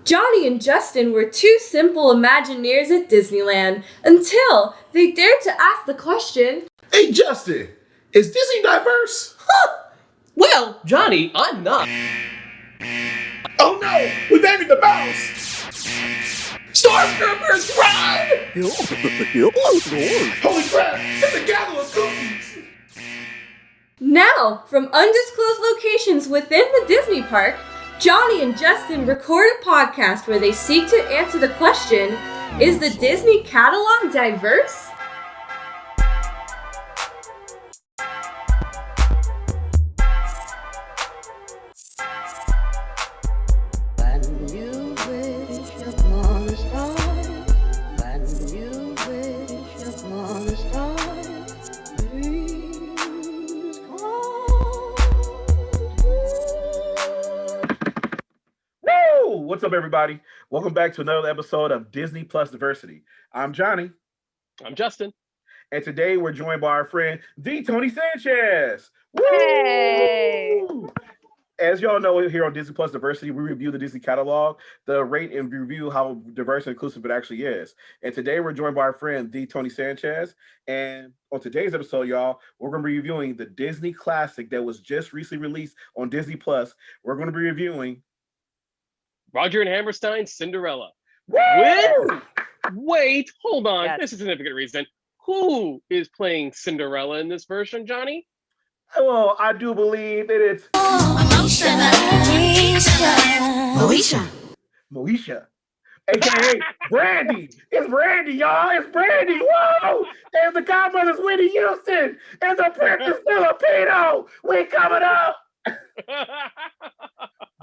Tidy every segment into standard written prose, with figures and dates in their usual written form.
Johnny and Justin were two simple Imagineers at Disneyland until they dared to ask the question, "Hey Justin, is Disney diverse?" Well, Johnny, I'm not. Oh no, we've angered the mouse! Stormtroopers, run! Holy crap, it's a gathering of cookies! Now, from undisclosed locations within the Disney park, Johnny and Justin record a podcast where they seek to answer the question, is the Disney catalog diverse? What's up, everybody? Welcome back to another episode of Disney+Diversity. I'm Johnny. I'm Justin. And today we're joined by our friend, the Toni Sanchez. Hey! Woo! As y'all know, here on Disney+Diversity, we review the Disney catalog, the rate and review how diverse and inclusive it actually is. And today we're joined by our friend, the Toni Sanchez. And on today's episode, y'all, we're going to be reviewing the Disney classic that was just recently released on Disney+. We're going to be reviewing Roger and Hammerstein's Cinderella. Woo! Wait, hold on. Yes. There's a significant reason. Who is playing Cinderella in this version, Johnny? Well, I do believe it is Moesha, aka Brandy. It's Brandy, y'all. It's Brandy. Whoa! And the godmother's Whitney Houston. And the princess Filipino. We coming up.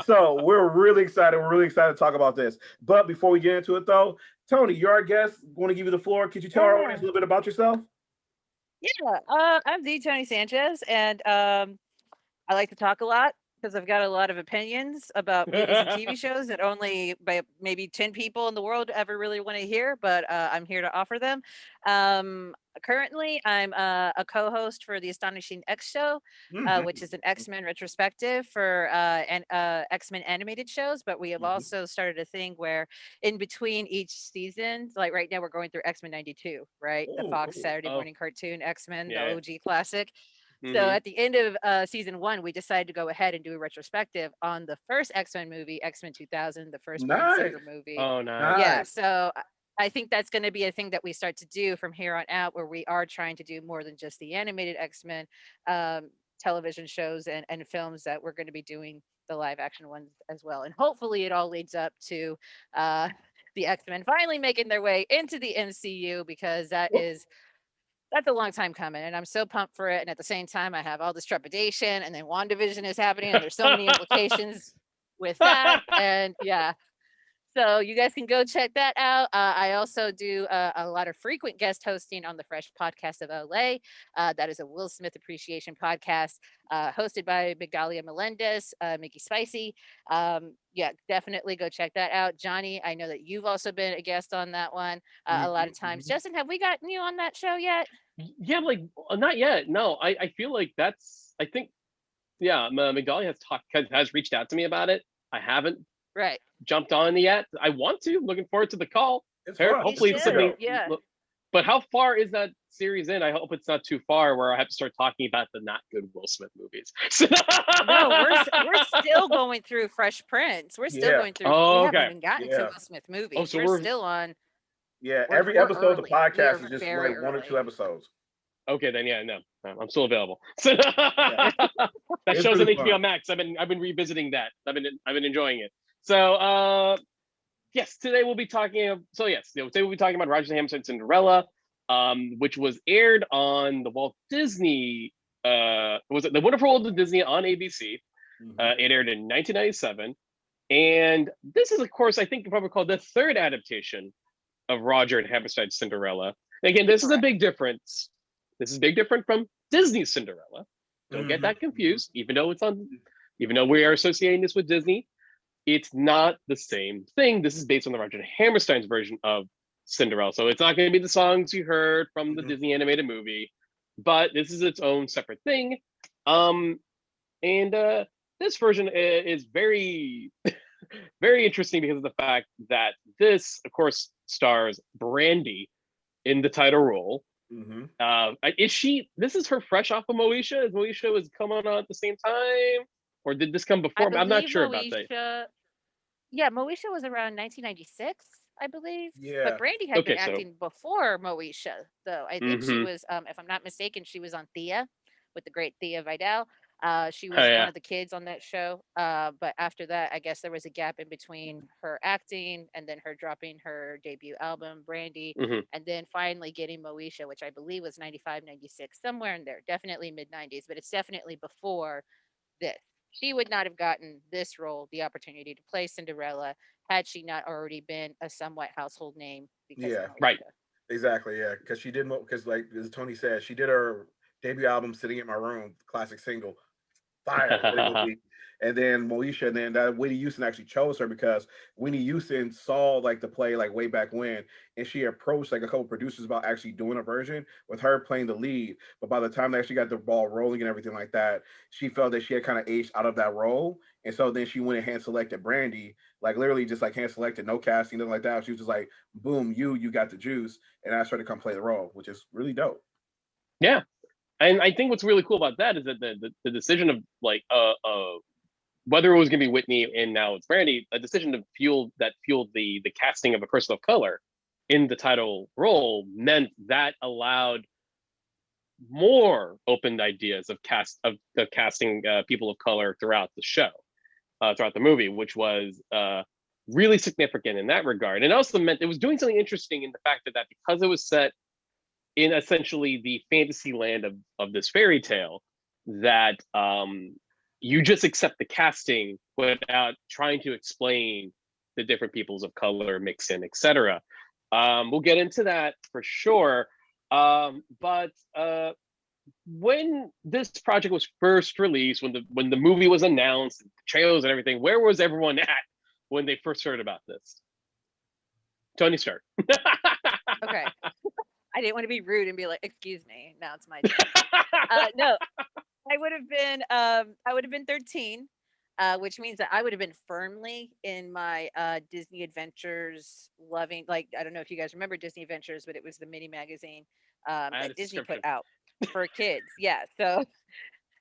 So we're really excited. We're really excited to talk about this. But before we get into it, though, Toni, you're our guest. Want to give you the floor. Could you tell our audience a little bit about yourself? Yeah, I'm the Toni Sanchez, and I like to talk a lot because I've got a lot of opinions about movies and TV shows that only by maybe 10 people in the world ever really want to hear, but I'm here to offer them. Currently, I'm a co-host for the Astonishing X Show, which is an X-Men retrospective for X-Men animated shows. But we have also started a thing where in between each season, like right now we're going through X-Men 92, right? The Fox Saturday morning cartoon X-Men, the OG classic. So at the end of season 1, we decided to go ahead and do a retrospective on the first X-Men movie, X-Men 2000, the first Bryan Singer movie. Oh, nice. Yeah, so I think that's going to be a thing that we start to do from here on out, where we are trying to do more than just the animated X-Men television shows and films, that we're going to be doing the live action ones as well. And hopefully it all leads up to the X-Men finally making their way into the MCU, because that's a long time coming, and I'm so pumped for it. And at the same time, I have all this trepidation, and then WandaVision is happening, and there's so many implications with that. And yeah, so you guys can go check that out. I also do a lot of frequent guest hosting on the Fresh Podcast of LA. That is a Will Smith appreciation podcast hosted by Migdalia Melendez, Mickey Spicy. Yeah, definitely go check that out. Johnny, I know that you've also been a guest on that one a lot of times. Justin, have we gotten you on that show yet? Yeah, like not yet. No, I feel like Migdalia has reached out to me about it. I haven't jumped on yet. I want to. Looking forward to the call. Hopefully it's something. Yeah. But how far is that series in? I hope it's not too far where I have to start talking about the not good Will Smith movies. No, we're still going through Fresh Prince. We're still going through. We haven't even gotten to Will Smith movies. Oh, so we're still on. Yeah, every episode of the podcast is just like 1 or 2 episodes. Okay, then no, I'm still available. That show's on HBO Max. I've been revisiting that. I've been enjoying it. So yes, today we'll be talking. Today we'll be talking about Roger and Hammerstein's Cinderella, which was aired on the Walt Disney. Was it The Wonderful World of Disney on ABC? It aired in 1997, and this is, of course, I think you probably called the third adaptation of Roger and Hammerstein's Cinderella. Again, this is a big difference. This is big different from Disney's Cinderella. Don't get that confused. Even though we are associating this with Disney, it's not the same thing. This is based on the Roger and Hammerstein's version of Cinderella. So it's not going to be the songs you heard from the Disney animated movie, but this is its own separate thing. And this version is very very interesting because of the fact that this, of course, stars Brandy in the title role. Is she? This is her fresh off of Moesha. Is Moesha was coming on at the same time, or did this come before? I'm not sure about that. Yeah, Moesha was around 1996, I believe. Yeah. But Brandy had been Okay, so acting before Moesha, though. I think she was, if I'm not mistaken, she was on Thea with the great Thea Vidal. She was one of the kids on that show. But after that, I guess there was a gap in between her acting and then her dropping her debut album, Brandy, and then finally getting Moesha, which I believe was 95, 96, somewhere in there. Definitely mid 90s, but it's definitely before this. She would not have gotten this role, the opportunity to play Cinderella, had she not already been a somewhat household name because of Moesha. Right. Exactly, yeah, because she did, because like as Toni said, she did her debut album "Sitting in My Room," classic single, fire. And then Moesha, and then that Whitney Houston actually chose her because Whitney Houston saw like the play like way back when, and she approached like a couple producers about actually doing a version with her playing the lead. But by the time they actually got the ball rolling and everything like that, she felt that she had kind of aged out of that role, and so then she went and hand selected Brandy, like literally just like hand selected, no casting, nothing like that. She was just like, boom, you got the juice, and asked her to come play the role, which is really dope. Yeah. And I think what's really cool about that is that the decision of like whether it was going to be Whitney and now it's Brandy, a decision to fueled the casting of a person of color in the title role meant that allowed more open ideas of casting people of color throughout the show, throughout the movie, which was really significant in that regard. And also meant it was doing something interesting in the fact that because it was set in essentially the fantasy land of this fairy tale, that you just accept the casting without trying to explain the different peoples of color, mix in, etc. We'll get into that for sure. But when this project was first released, when the movie was announced, the trailers and everything, where was everyone at when they first heard about this? Toni, start. Okay. I didn't want to be rude and be like, "Excuse me, now it's my turn." No, I would have been 13, which means that I would have been firmly in my Disney Adventures loving. Like, I don't know if you guys remember Disney Adventures, but it was the mini magazine that Disney put out for kids. Yeah, so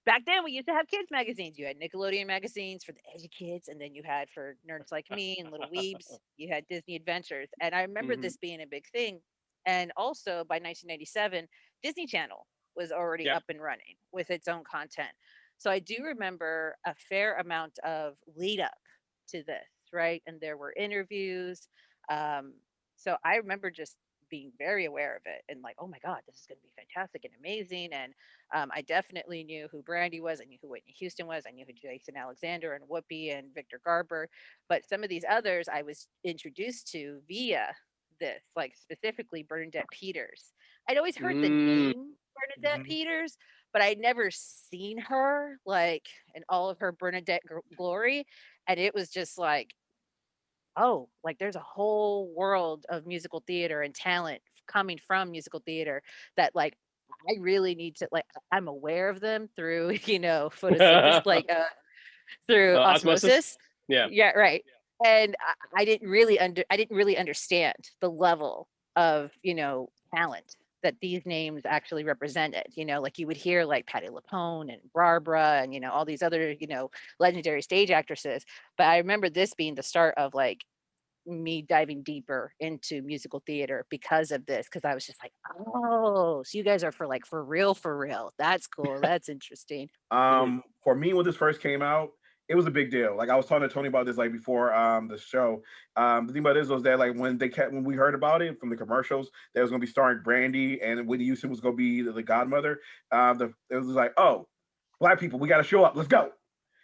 back then we used to have kids magazines. You had Nickelodeon magazines for the edgy kids, and then you had for nerds like me and little weebs, you had Disney Adventures. And I remember this being a big thing. And also by 1997, Disney Channel was already up and running with its own content. So I do remember a fair amount of lead up to this, right? And there were interviews. So I remember just being very aware of it and like, oh my God, this is going to be fantastic and amazing. And I definitely knew who Brandy was. I knew who Whitney Houston was. I knew who Jason Alexander and Whoopi and Victor Garber. But some of these others I was introduced to via this, like specifically Bernadette Peters. I'd always heard the name Bernadette Peters, but I'd never seen her like in all of her Bernadette glory. And it was just like, oh, like there's a whole world of musical theater and talent coming from musical theater that like I really need to like I'm aware of them through, photosynthesis, like through osmosis. Yeah, right. And I didn't really understand the level of, talent that these names actually represented. Like you would hear like Patti LuPone and Barbara and, all these other, legendary stage actresses. But I remember this being the start of like me diving deeper into musical theater because of this, because I was just like, oh, so you guys are for real. That's cool. That's interesting. For me, when this first came out, it was a big deal. Like I was talking to Toni about this like before the show. The thing about this was that like when we heard about it from the commercials, that was going to be starring Brandy and Whitney Houston was going to be the godmother. It was like, oh, Black people, we got to show up. Let's go.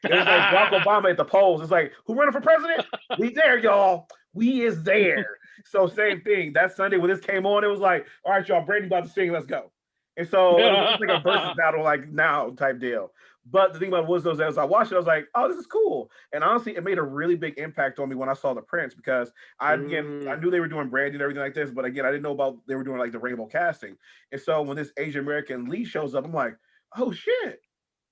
It was like Barack Obama at the polls. It's like, who running for president? We there, y'all. We is there. So same thing. That Sunday when this came on, it was like, all right, y'all, Brandy about to sing. Let's go. And so it was like a versus battle, like now type deal. But the thing about it was those as I watched it, I was like, oh, this is cool. And honestly, it made a really big impact on me when I saw the prints because I knew they were doing Brandy and everything like this, but again, I didn't know about they were doing like the rainbow casting. And so when this Asian American lead shows up, I'm like, oh shit.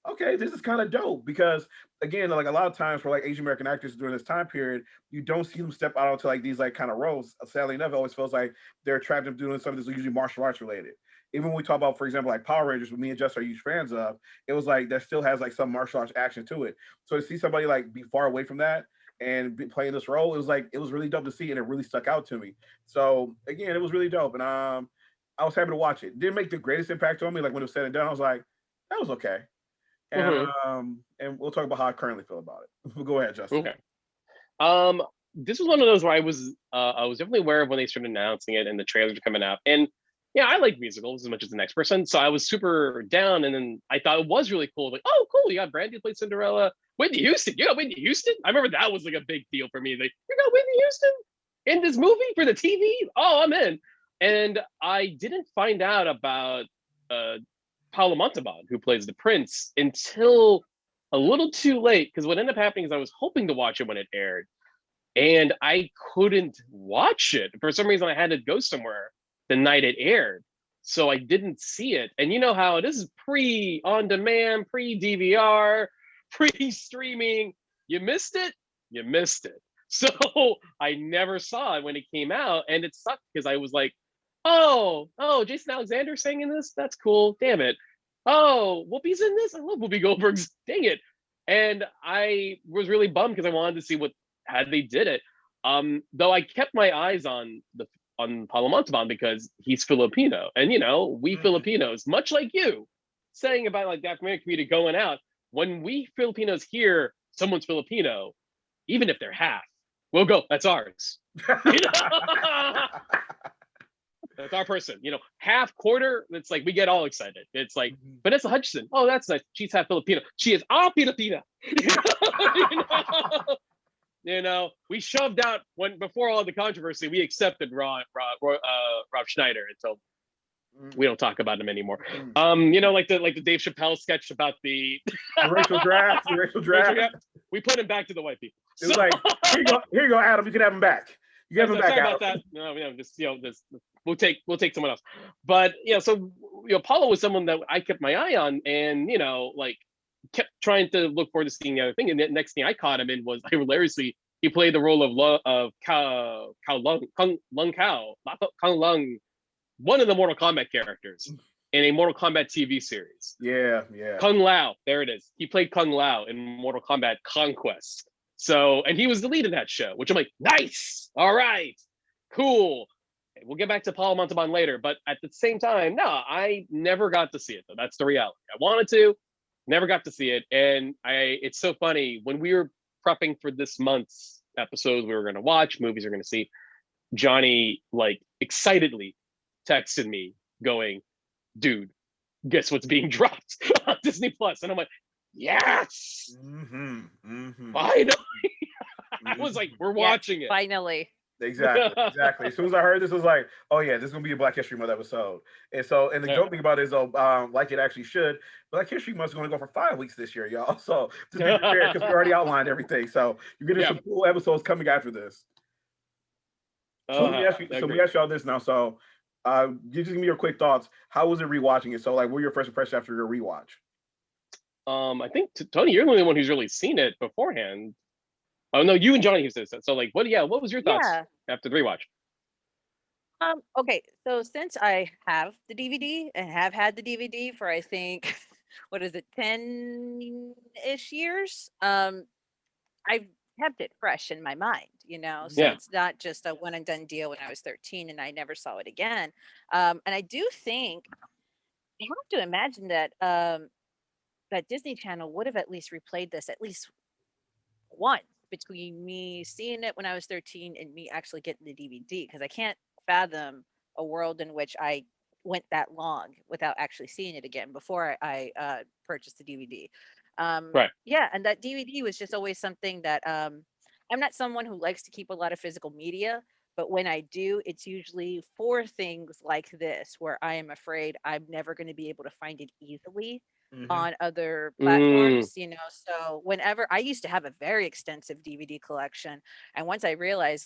okay, this is kind of dope because again, like a lot of times for like Asian American actors during this time period, you don't see them step out onto like these like kind of roles. Sadly enough, it always feels like they're trapped in doing something that's usually martial arts related. Even when we talk about, for example, like Power Rangers, what me and Jess are huge fans of, it was like that still has like some martial arts action to it. So to see somebody like be far away from that and playing this role, it was like it was really dope to see, and it really stuck out to me. So again, it was really dope, and I was happy to watch it. Didn't make the greatest impact on me. Like when it was said and done, I was like, that was okay. And we'll talk about how I currently feel about it. We'll go ahead, Justin. Okay. This was one of those where I was definitely aware of when they started announcing it and the trailers were coming out. And yeah, I like musicals as much as the next person, so I was super down. And then I thought it was really cool. Like, oh, cool! You got Brandy played Cinderella. Whitney Houston. You got Whitney Houston. I remember that was like a big deal for me. Like, you got Whitney Houston in this movie for the TV. Oh, I'm in. And I didn't find out about Paolo Montalban, who plays the prince, until a little too late. Because what ended up happening is I was hoping to watch it when it aired, and I couldn't watch it. For some reason, I had to go somewhere the night it aired. So I didn't see it. And you know how this is pre-on-demand, pre-DVR, pre-streaming. You missed it, you missed it. So I never saw it when it came out. And it sucked because I was like, oh, Jason Alexander sang in this? That's cool. Damn it. Oh, Whoopi's in this? I love Whoopi Goldberg. Dang it. And I was really bummed because I wanted to see how they did it. Though I kept my eyes on Paulo Montalban because he's Filipino. And we Filipinos, much like you, saying about like the African American community going out, when we Filipinos hear someone's Filipino, even if they're half, we'll go, that's ours. That's our person, half, quarter. It's like we get all excited. It's like Vanessa Hudson. Oh, that's nice. She's half Filipino. She is all Filipina. We shoved out before all the controversy. We accepted Rob Schneider until we don't talk about him anymore. Like the Dave Chappelle sketch about the racial draft. The racial draft. We put him back to the white people. It was like, here you go, Adam. You can have him back. You have him back. Sorry about that. No, we'll take someone else. But so Paulo was someone that I kept my eye on, and kept trying to look forward to seeing the other thing. And the next thing I caught him in was hilariously he played the role of Kung Lung, one of the Mortal Kombat characters in a Mortal Kombat TV series. Yeah. Kung Lao, there it is. He played Kung Lao in Mortal Kombat Conquest. So, and he was the lead in that show, which I'm like, nice, all right, cool. We'll get back to Paul Montalban later, but at the same time, no, I never got to see it though. That's the reality. I wanted to, never got to see it, and it's so funny when we were prepping for this month's episodes we were going to watch, movies we we're going to see. Johnny excitedly texted me, going, "Dude, guess what's being dropped on Disney Plus?" And I'm like, yes, finally. I was like, we're watching it. Finally. Exactly. As soon as I heard this, I was like, oh yeah, this is gonna be a Black History Month episode. And the dope thing about it is, like it actually should, Black History Month is going to go for 5 weeks this year, y'all. So just be prepared because we already outlined everything. So you're getting some cool episodes coming after this. So let me ask y'all this now. So you just give me your quick thoughts. How was it rewatching it? So what were your first impressions after your rewatch? I think Toni, you're the only one who's really seen it beforehand. Oh no, you and Johnny used this. So what was your thoughts after the rewatch? Okay, so since I have the DVD and have had the DVD for I think 10-ish years, I've kept it fresh in my mind, so it's not just a one and done deal when I was 13 and I never saw it again. And I do think I have to imagine that that Disney Channel would have at least replayed this at least once between me seeing it when I was 13 and me actually getting the DVD, because I can't fathom a world in which I went that long without actually seeing it again before I purchased the DVD. Right. Yeah, and that DVD was just always something that I'm not someone who likes to keep a lot of physical media, but when I do, it's usually for things like this, where I am afraid I'm never going to be able to find it easily on other platforms, so whenever I used to have a very extensive DVD collection, and once I realized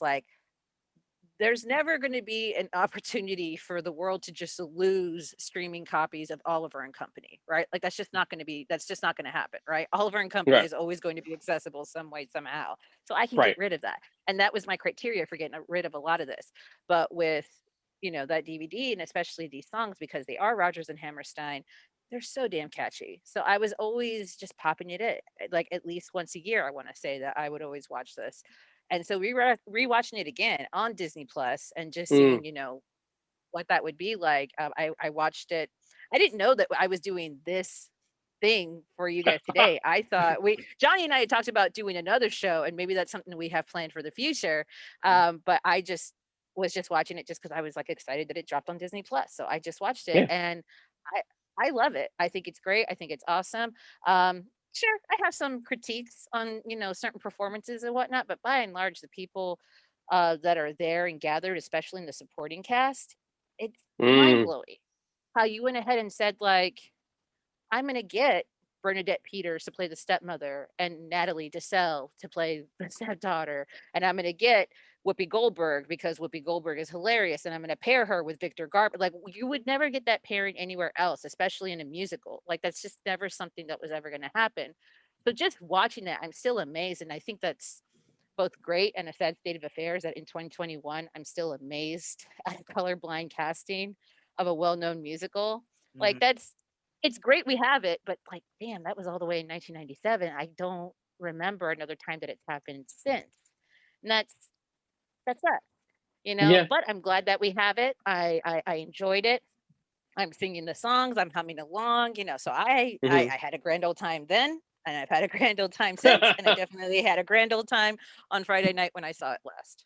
there's never going to be an opportunity for the world to just lose streaming copies of Oliver and Company, right? Like that's just not going to happen, right? Oliver and Company Right. is always going to be accessible some way, somehow. So I can Right. get rid of that. And that was my criteria for getting rid of a lot of this. But with, that DVD and especially these songs, because they are Rodgers and Hammerstein, they're so damn catchy. So I was always just popping it in, like at least once a year. I want to say that I would always watch this. And so rewatching it again on Disney Plus and just seeing, what that would be like. I watched it. I didn't know that I was doing this thing for you guys today. I thought Johnny and I had talked about doing another show, and maybe that's something we have planned for the future. But I just was just watching it just because I was like excited that it dropped on Disney Plus. So I just watched it, and I love it. I think it's great. I think it's awesome. Sure, I have some critiques on certain performances and whatnot, but by and large, the people that are there and gathered, especially in the supporting cast, it's mind blowing how you went ahead and said, like, I'm gonna get Bernadette Peters to play the stepmother and Natalie Desselle to play the stepdaughter, and I'm gonna get Whoopi Goldberg because Whoopi Goldberg is hilarious, and I'm gonna pair her with Victor Garber. Like you would never get that pairing anywhere else, especially in a musical. Like that's just never something that was ever gonna happen. So just watching that, I'm still amazed, and I think that's both great and a sad state of affairs that in 2021, I'm still amazed at colorblind casting of a well-known musical. Like it's great we have it, but like, damn, that was all the way in 1997. I don't remember another time that it's happened since. And that's that, Yeah. but I'm glad that we have it. I enjoyed it. I'm singing the songs, I'm humming along, so I had a grand old time then, and I've had a grand old time since, and I definitely had a grand old time on Friday night when I saw it last.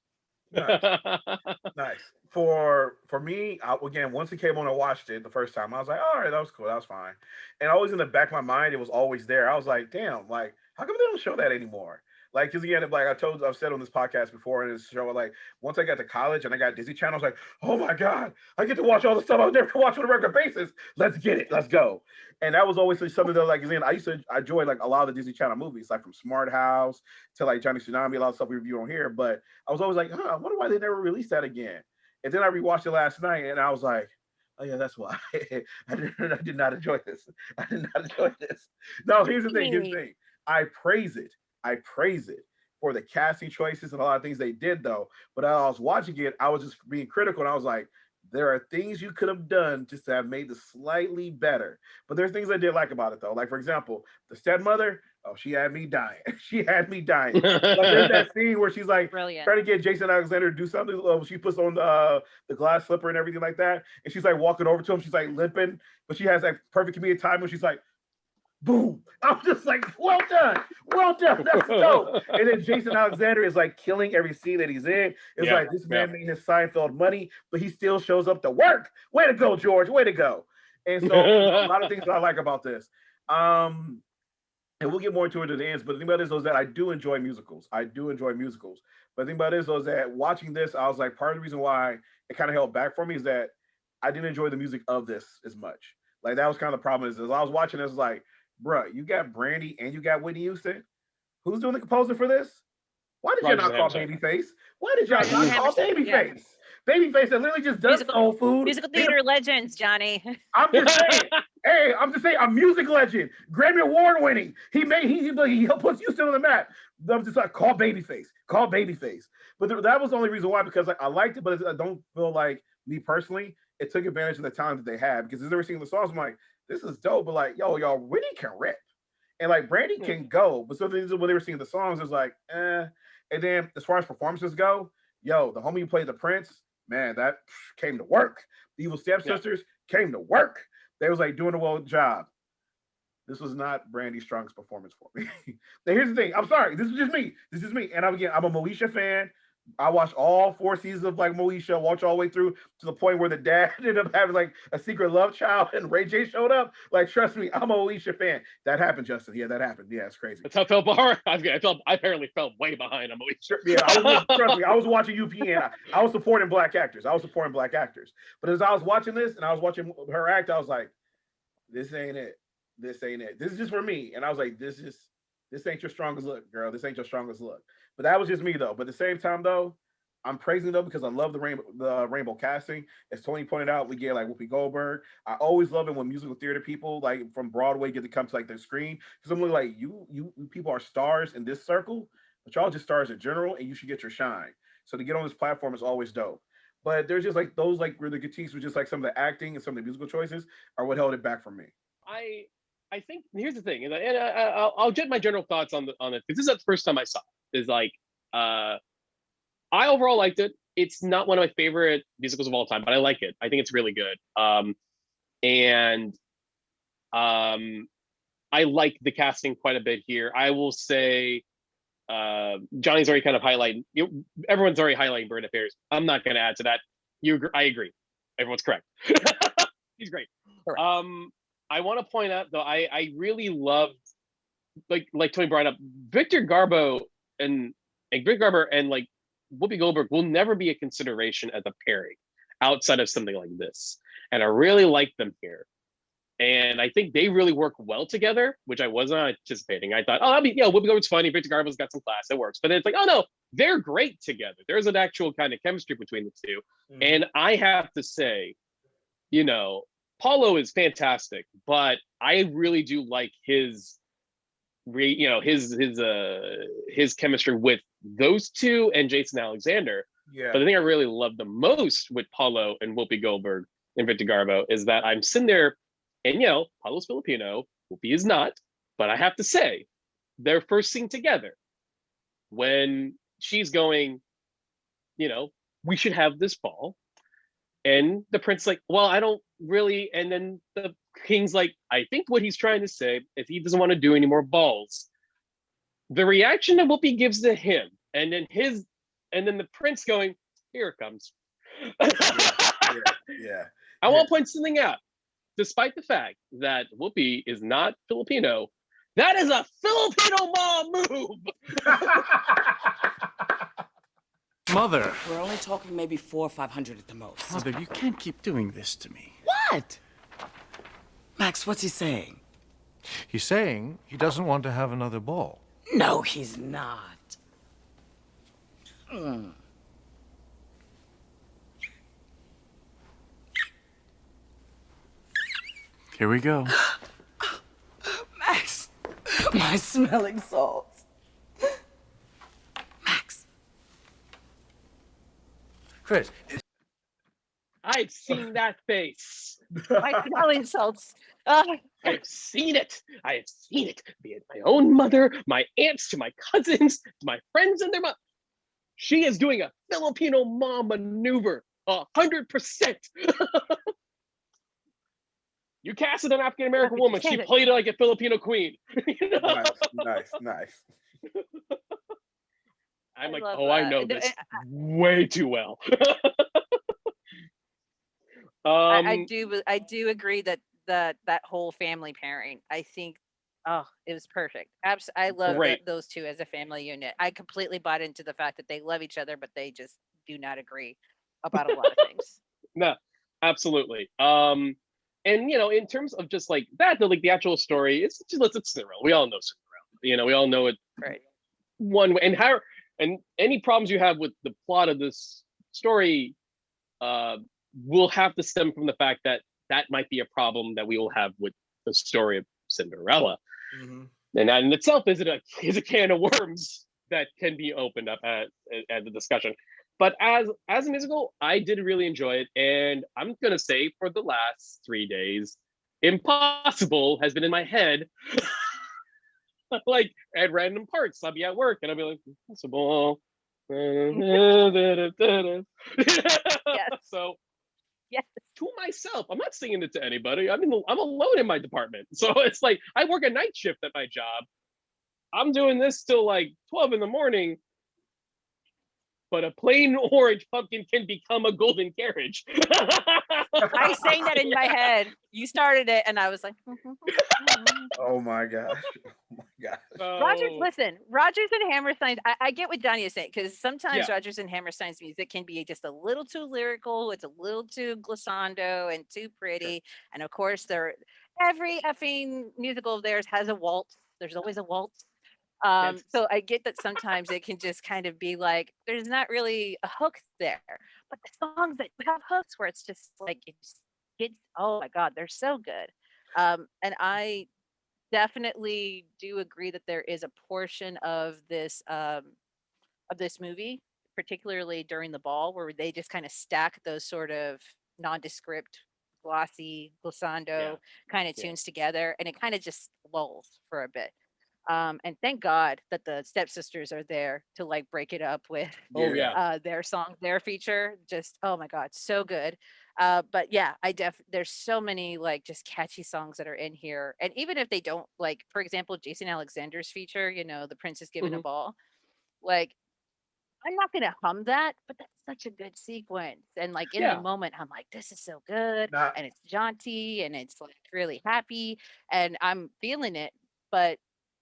Nice. For me, again, once it came on, I watched it the first time. I was like, all right, that was cool, that was fine. And always in the back of my mind, it was always there. I was like, damn, like, how come they don't show that anymore? Like, because again, like I've said on this podcast before, and it's show like once I got to college and I got Disney Channel, I was like, oh my god, I get to watch all the stuff I was never watch on a regular basis. Let's get it, let's go. And that was always something that, like, again, I enjoy like a lot of the Disney Channel movies, like from Smart House to like Johnny Tsunami, a lot of stuff we review on here. But I was always like, I wonder why they never released that again. And then I rewatched it last night, and I was like, oh yeah, that's why. I did not enjoy this. I did not enjoy this. No, here's the thing. I praise it for the casting choices and a lot of things they did, though. But as I was watching it, I was just being critical, and I was like, there are things you could have done just to have made this slightly better. But there's things I did like about it, though. Like, for example, the stepmother, she had me dying. She had me dying. Like, there's that scene where she's like Brilliant. trying to get Jason Alexander to do something. She puts on the glass slipper and everything like that. And she's like walking over to him. She's like limping, but she has that perfect comedic time when she's like, boom. I'm just like, well done. That's dope. And then Jason Alexander is like killing every scene that he's in. It's like this man made his Seinfeld money, but he still shows up to work. Way to go, George. Way to go. And so a lot of things that I like about this. And we'll get more into it at the end. But the thing about it is that I do enjoy musicals. But the thing about it is that watching this, I was like, part of the reason why it kind of held back for me is that I didn't enjoy the music of this as much. Like that was kind of the problem. Is as I was watching this, like, bruh, you got Brandy and you got Whitney Houston. Who's doing the composer for this? Why did you not call Babyface? Why did y'all not call Babyface? Babyface that literally just does soul food. Musical theater legends, Johnny. I'm just saying. Hey, I'm just saying, a music legend, Grammy Award winning. He puts Houston on the map. I'm just like, call Babyface. But that was the only reason why, because like, I liked it, but I don't feel like, me personally, it took advantage of the talent that they had. Because as they were singing the songs, I'm like, this is dope, but like, y'all Whitney can rip. And like Brandy can go. But something when they were singing the songs, it was like, eh. And then as far as performances go, the homie who played the Prince, man, that came to work. The Evil Stepsisters came to work. They was like doing a well job. This was not Brandy's strongest performance for me. Now here's the thing. I'm sorry. This is just me. And I'm a Moesha fan. I watched all 4 seasons of like Moesha, watched all the way through to the point where the dad ended up having like a secret love child and Ray J showed up. Like, trust me, I'm a Moesha fan. That happened, Justin. Yeah, that happened. Yeah, it's crazy. That's how I felt behind. I apparently felt way behind on Moesha. Yeah, trust me, I was watching UPN. I was supporting black actors. But as I was watching this and I was watching her act, I was like, this ain't it. This is just for me. And I was like, this ain't your strongest look, girl. This ain't your strongest look. But that was just me, though. But at the same time, though, I'm praising them because I love the rainbow casting. As Toni pointed out, we get like Whoopi Goldberg. I always love it when musical theater people like from Broadway get to come to like their screen, because I'm really like, you people are stars in this circle, but y'all just stars in general, and you should get your shine. So to get on this platform is always dope. But there's just like those like where the critiques was just like some of the acting and some of the musical choices are what held it back from me. I think here's the thing, and I'll get my general thoughts on it, because this is the first time I saw it. Is like I overall liked it. It's not one of my favorite musicals of all time, but I like it. I think it's really good. And I like the casting quite a bit here. I will say Johnny's already kind of highlighting. Everyone's already highlighting Brenda Pierce. I'm not going to add to that. I agree. Everyone's correct. He's great. Correct. I want to point out though, I really loved, like Toni brought up, Victor Garber and like Whoopi Goldberg will never be a consideration as a pairing outside of something like this. And I really like them here. And I think they really work well together, which I was not anticipating. I thought, oh, Whoopi Goldberg's funny, Victor Garber's got some class, it works. But then it's like, oh no, they're great together. There's an actual kind of chemistry between the two. Mm-hmm. And I have to say, Paulo is fantastic, but I really do like his chemistry with those two and Jason Alexander. Yeah. But the thing I really love the most with Paulo and Whoopi Goldberg and Victor Garbo is that I'm sitting there, and Paulo's Filipino, Whoopi is not, but I have to say, their first scene together, when she's going, we should have this ball, and the prince's like, well, I don't really, and then the king's like, I think what he's trying to say is he doesn't want to do any more balls. The reaction that Whoopi gives to him, and then the prince going, here it comes. Yeah. I want to point something out. Despite the fact that Whoopi is not Filipino, that is a Filipino mom move. Mother. We're only talking maybe 400 or 500 at the most. Mother, you can't keep doing this to me. What? Max, what's he saying? He's saying he doesn't want to have another ball. No, he's not. Here we go. Max, my smelling salts. Max. Chris. I've seen that face. My smelling salts. I've seen it. I have seen it. Be it my own mother, my aunts, to my cousins, to my friends and their mom. She is doing a Filipino mom maneuver, 100%. You casted an African American woman. She played it like a Filipino queen. Nice. I'm like, I know this way too well. I do agree that whole family pairing, I think, it was perfect. I love those two as a family unit. I completely bought into the fact that they love each other, but they just do not agree about a lot of things. No, absolutely. And in terms of just like that, the actual story, it's Cinderella. We all know Cinderella. We all know it one way. And any problems you have with the plot of this story will have to stem from the fact that might be a problem that we will have with the story of Cinderella. Mm-hmm. And that in itself is a can of worms that can be opened up at the discussion. But as a musical, I did really enjoy it. And I'm going to say for the last 3 days, Impossible has been in my head, like at random parts. I'll be at work and I'll be like, Impossible. Yes. So yes. To myself, I'm not singing it to anybody. I'm alone in my department. So it's like, I work a night shift at my job. I'm doing this till like 12 in the morning. But a plain orange pumpkin can become a golden carriage. I sang that in my head. You started it, and I was like, Oh my gosh. Rodgers and Hammerstein. I get what Donnie is saying, because sometimes Rodgers and Hammerstein's music can be just a little too lyrical. It's a little too glissando and too pretty. And of course, every effing musical of theirs has a waltz. There's always a waltz. So I get that sometimes it can just kind of be like there's not really a hook there, but the songs that have hooks where it's just like it just gets, oh my god, they're so good. And I definitely do agree that there is a portion of this movie, particularly during the ball, where they just kind of stack those sort of nondescript, glossy, glissando kind of tunes together, and it kind of just lulls for a bit. And thank God that the stepsisters are there to like break it up with their song, their feature. Just oh my God, so good. But yeah, there's so many like just catchy songs that are in here. And even if they don't like, for example, Jason Alexander's feature, The Prince is Given a Ball, like I'm not gonna hum that, but that's such a good sequence. And like in the moment, I'm like, this is so good, Now, and it's jaunty, and it's like really happy, and I'm feeling it. But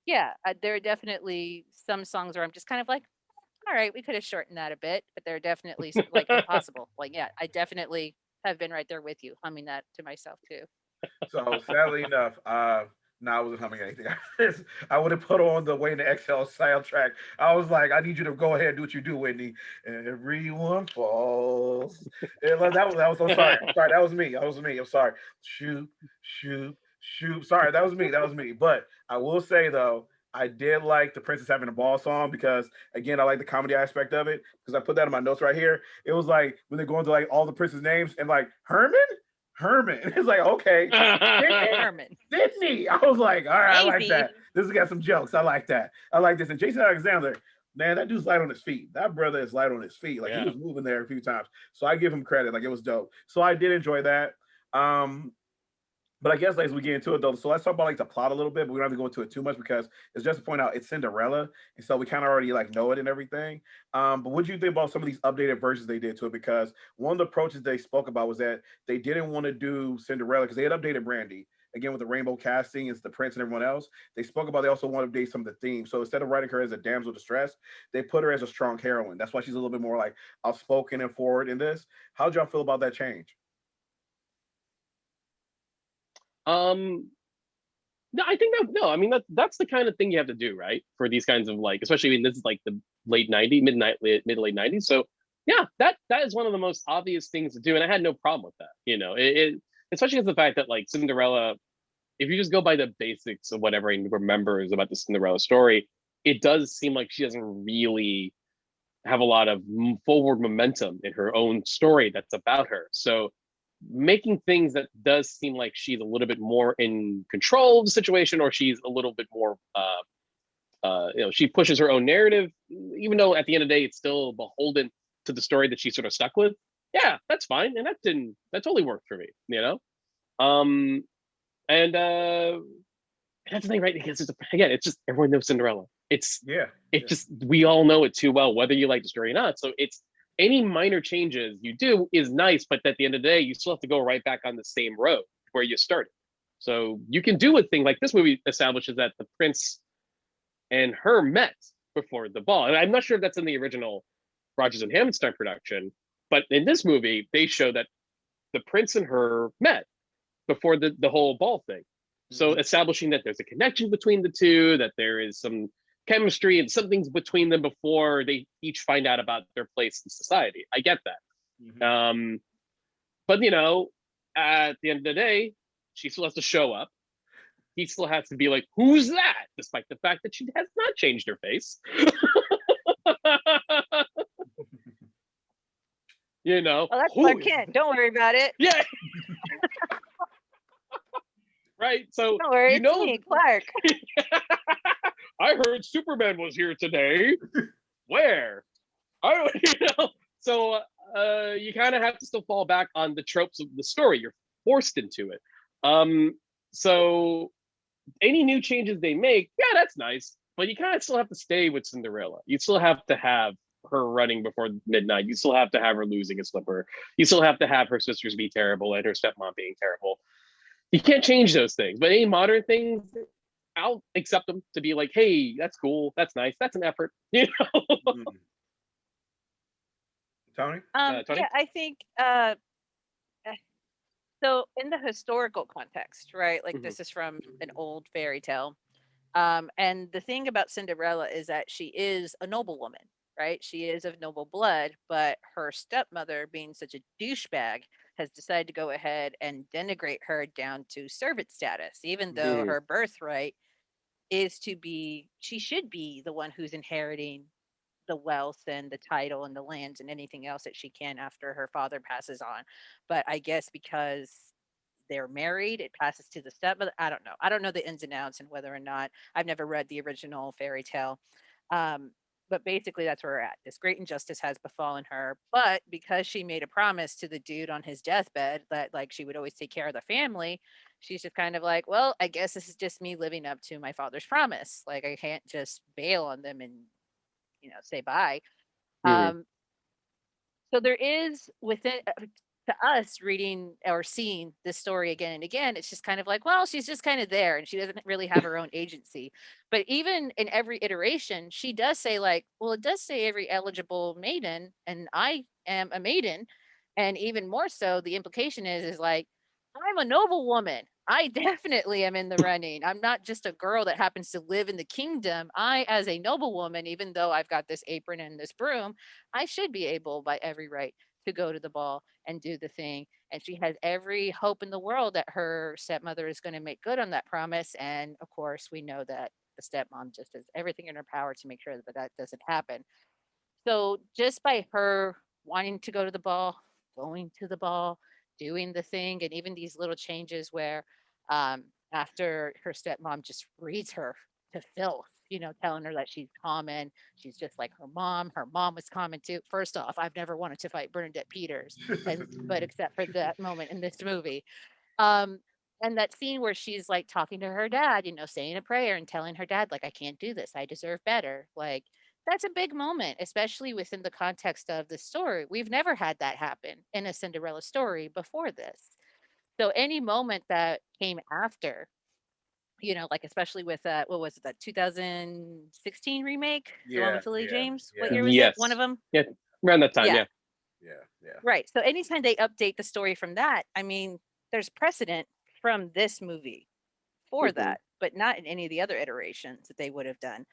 yeah, there are definitely some songs where I'm just kind of like, all right, we could have shortened that a bit, but they're definitely like impossible. Like, yeah, I definitely have been right there with you, humming that to myself too. so sadly enough, no, I wasn't humming anything. I would have put on the Wayne the XL soundtrack. I was like, I need you to go ahead and do what you do, Whitney. Everyone falls. That was. I'm sorry. I'm sorry. That was me. That was me. I'm sorry. Shoot, shoot, shoot. Sorry, that was me. That was me. But I will say though, I did like the Princess Having a Ball song because again, I like the comedy aspect of it because I put that in my notes right here. It was like when they're going to like all the princes' names and like Herman. It's like, okay. Herman. Sydney. I was like, all right, I like Daisy. that. This has got some jokes. I like that. I like this. And Jason Alexander, man, that dude's light on his feet. That brother is light on his feet. Like he was moving there a few times. So I give him credit. Like it was dope. So I did enjoy that. But I guess like, as we get into it though, so let's talk about like the plot a little bit, but we don't have to go into it too much because it's just to point out it's Cinderella, and so we kind of already like know it and everything. But what do you think about some of these updated versions they did to it? Because one of the approaches they spoke about was that they didn't want to do Cinderella because they had updated Brandy again with the rainbow casting, it's the prince and everyone else. They spoke about they also want to update some of the themes. So instead of writing her as a damsel distress, they put her as a strong heroine. That's why she's a little bit more like outspoken and forward in this. How'd y'all feel about that change? No, I think that no, I mean that's the kind of thing you have to do, right? For these kinds of like, especially I mean this is like the late 90s, mid to late 90s. So yeah, that is one of the most obvious things to do, and I had no problem with that. It especially because the fact that like Cinderella, if you just go by the basics of what everyone remembers about the Cinderella story, it does seem like she doesn't really have a lot of forward momentum in her own story that's about her. So making things that does seem like she's a little bit more in control of the situation, or she's a little bit more she pushes her own narrative, even though at the end of the day it's still beholden to the story that she's sort of stuck with. Yeah, that's fine, and that totally worked for me. And that's the thing, right? Because it's just everyone knows Cinderella. Just we all know it too well, whether you like the story or not. So it's any minor changes you do is nice, but at the end of the day, you still have to go right back on the same road where you started. So you can do a thing like this movie establishes that the prince and her met before the ball. And I'm not sure if that's in the original Rodgers and Hammerstein production, but in this movie, they show that the prince and her met before the whole ball thing. So establishing that there's a connection between the two, that there is some chemistry and something's between them before they each find out about their place in society. I get that. But at the end of the day, she still has to show up. He still has to be like, who's that? Despite the fact that she has not changed her face. Well, that's Clark Kent. Don't worry about it. Yeah. Right. So don't worry, it's me, Clark. I heard Superman was here today. Where? I don't. So you kind of have to still fall back on the tropes of the story. You're forced into it. So any new changes they make, yeah, that's nice. But you kind of still have to stay with Cinderella. You still have to have her running before midnight. You still have to have her losing a slipper. You still have to have her sisters be terrible and her stepmom being terrible. You can't change those things. But any modern things, I'll accept them to be like, hey, that's cool, that's nice, that's an effort. Toni? Toni? Yeah, I think so in the historical context, right? Like this is from an old fairy tale. And the thing about Cinderella is that she is a noblewoman, right? She is of noble blood, but her stepmother, being such a douchebag, has decided to go ahead and denigrate her down to servant status, even though Mhm. her birthright is to be, she should be the one who's inheriting the wealth and the title and the lands and anything else that she can after her father passes on. But I guess because they're married, it passes to the stepmother. I don't know. I don't know the ins and outs and whether or not, I've never read the original fairy tale. Um, but basically, that's where we're at. This great injustice has befallen her. But because she made a promise to the dude on his deathbed that like she would always take care of the family, she's just kind of like, well, I guess this is just me living up to my father's promise. Like I can't just bail on them and say bye. Mhm. Um, so there is within to us reading or seeing this story again and again, it's just kind of like, well, she's just kind of there and she doesn't really have her own agency. But even in every iteration, she does say, like, well, it does say every eligible maiden, and I am a maiden. And even more so, the implication is like, I'm a noble woman. I definitely am in the running. I'm not just a girl that happens to live in the kingdom. I, as a noble woman, even though I've got this apron and this broom, I should be able by every right to go to the ball and do the thing. And she has every hope in the world that her stepmother is going to make good on that promise. And of course, we know that the stepmom just does everything in her power to make sure that that doesn't happen. So just by her wanting to go to the ball, going to the ball, doing the thing, and even these little changes where after her stepmom just reads her to filth, telling her that she's common, she's just like her mom. Her mom was common too. First off, I've never wanted to fight Bernadette Peters, but except for that moment in this movie. Um, and that scene where she's like talking to her dad, saying a prayer and telling her dad, like, I can't do this. I deserve better. Like, that's a big moment, especially within the context of the story. We've never had that happen in a Cinderella story before this. So any moment that came after, like especially with what was it, that 2016 remake, the one Yeah, with Lily yeah, James? What yeah, year was it? One Yes. of them? Yeah. Around that time, Yeah, yeah. yeah, yeah. right. So anytime they update the story from that, I mean, there's precedent from this movie for Mhm. that, but not in any of the other iterations that they would have done.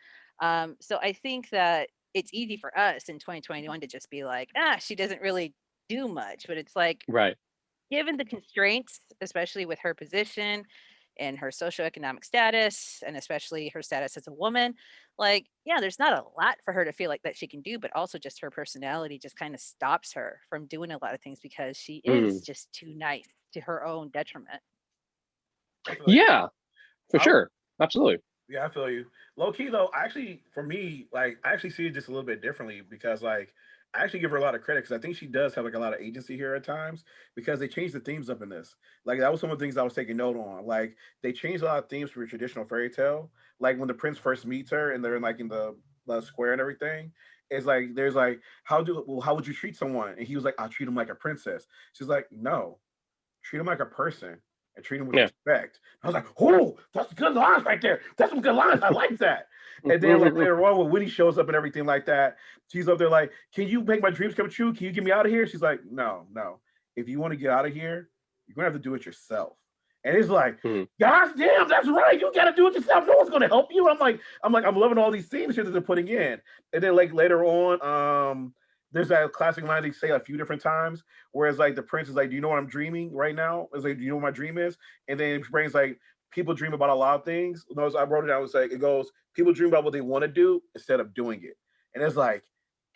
So I think that it's easy for us in 2021 to just be like, she doesn't really do much. But it's like, Right. given the constraints, especially with her position and her socioeconomic status, and especially her status as a woman, like, yeah, there's not a lot for her to feel like that she can do, but also just her personality just kind of stops her from doing a lot of things because she is Mhm. just too nice to her own detriment. I feel you. Yeah, for I sure. Absolutely. Yeah, I feel you. Low key though, actually, for me, like I actually see it just a little bit differently because like I actually give her a lot of credit because I think she does have like a lot of agency here at times because they changed the themes up in this. Like that was some of the things I was taking note on. Like they changed a lot of themes for a traditional fairy tale. Like when the prince first meets her and they're like in the square and everything. It's like there's like how would you treat someone? And he was like, I'll treat him like a princess. She's like, no, treat him like a person and treat him with Yeah. respect. I was like, oh, that's good lines right there. That's some good lines. I like that. And then like later on when Winnie shows up and everything like that, she's up there like, can you make my dreams come true? Can you get me out of here? She's like, no, no. If you want to get out of here, you're gonna have to do it yourself. And it's like, Mhm. gosh damn, that's right. You gotta do it yourself. No one's gonna help you. I'm loving all these themes here that they're putting in. And then like later on, there's that classic line they say a few different times, whereas like the prince is like, do you know what I'm dreaming right now? It's like, do you know what my dream is? And then Brain's like, people dream about a lot of things. Notice I wrote it down. It's like it goes, people dream about what they want to do instead of doing it. And it's like,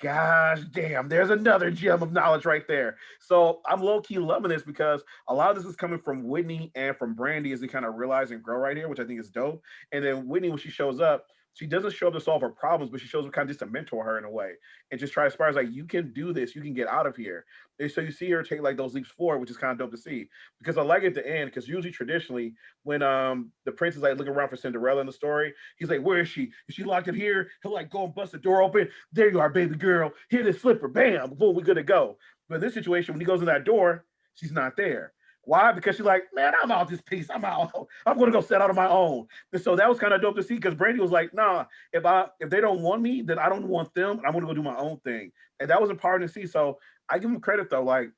gosh damn, there's another gem of knowledge right there. So I'm low-key loving this because a lot of this is coming from Whitney and from Brandy as they kind of realize and grow right here, which I think is dope. And then Whitney, when she shows up, she doesn't show up to solve her problems, but she shows up kind of just to mentor her in a way and just try to inspire like, you can do this, you can get out of here. And so you see her take like those leaps forward, which is kind of dope to see. Because I like at the end, because usually traditionally, when the prince is like looking around for Cinderella in the story, he's like, where is she? Is she locked in here? He'll like go and bust the door open. There you are, baby girl. Here this slipper, bam, boom, we're good to go. But in this situation, when he goes in that door, she's not there. Why? Because she's like, man, I'm out this piece. I'm out. I'm gonna go set out on my own. And so that was kind of dope to see because Brandy was like, nah, if they don't want me, then I don't want them. And I'm gonna go do my own thing. And that was empowering to see. So I give him credit though. Like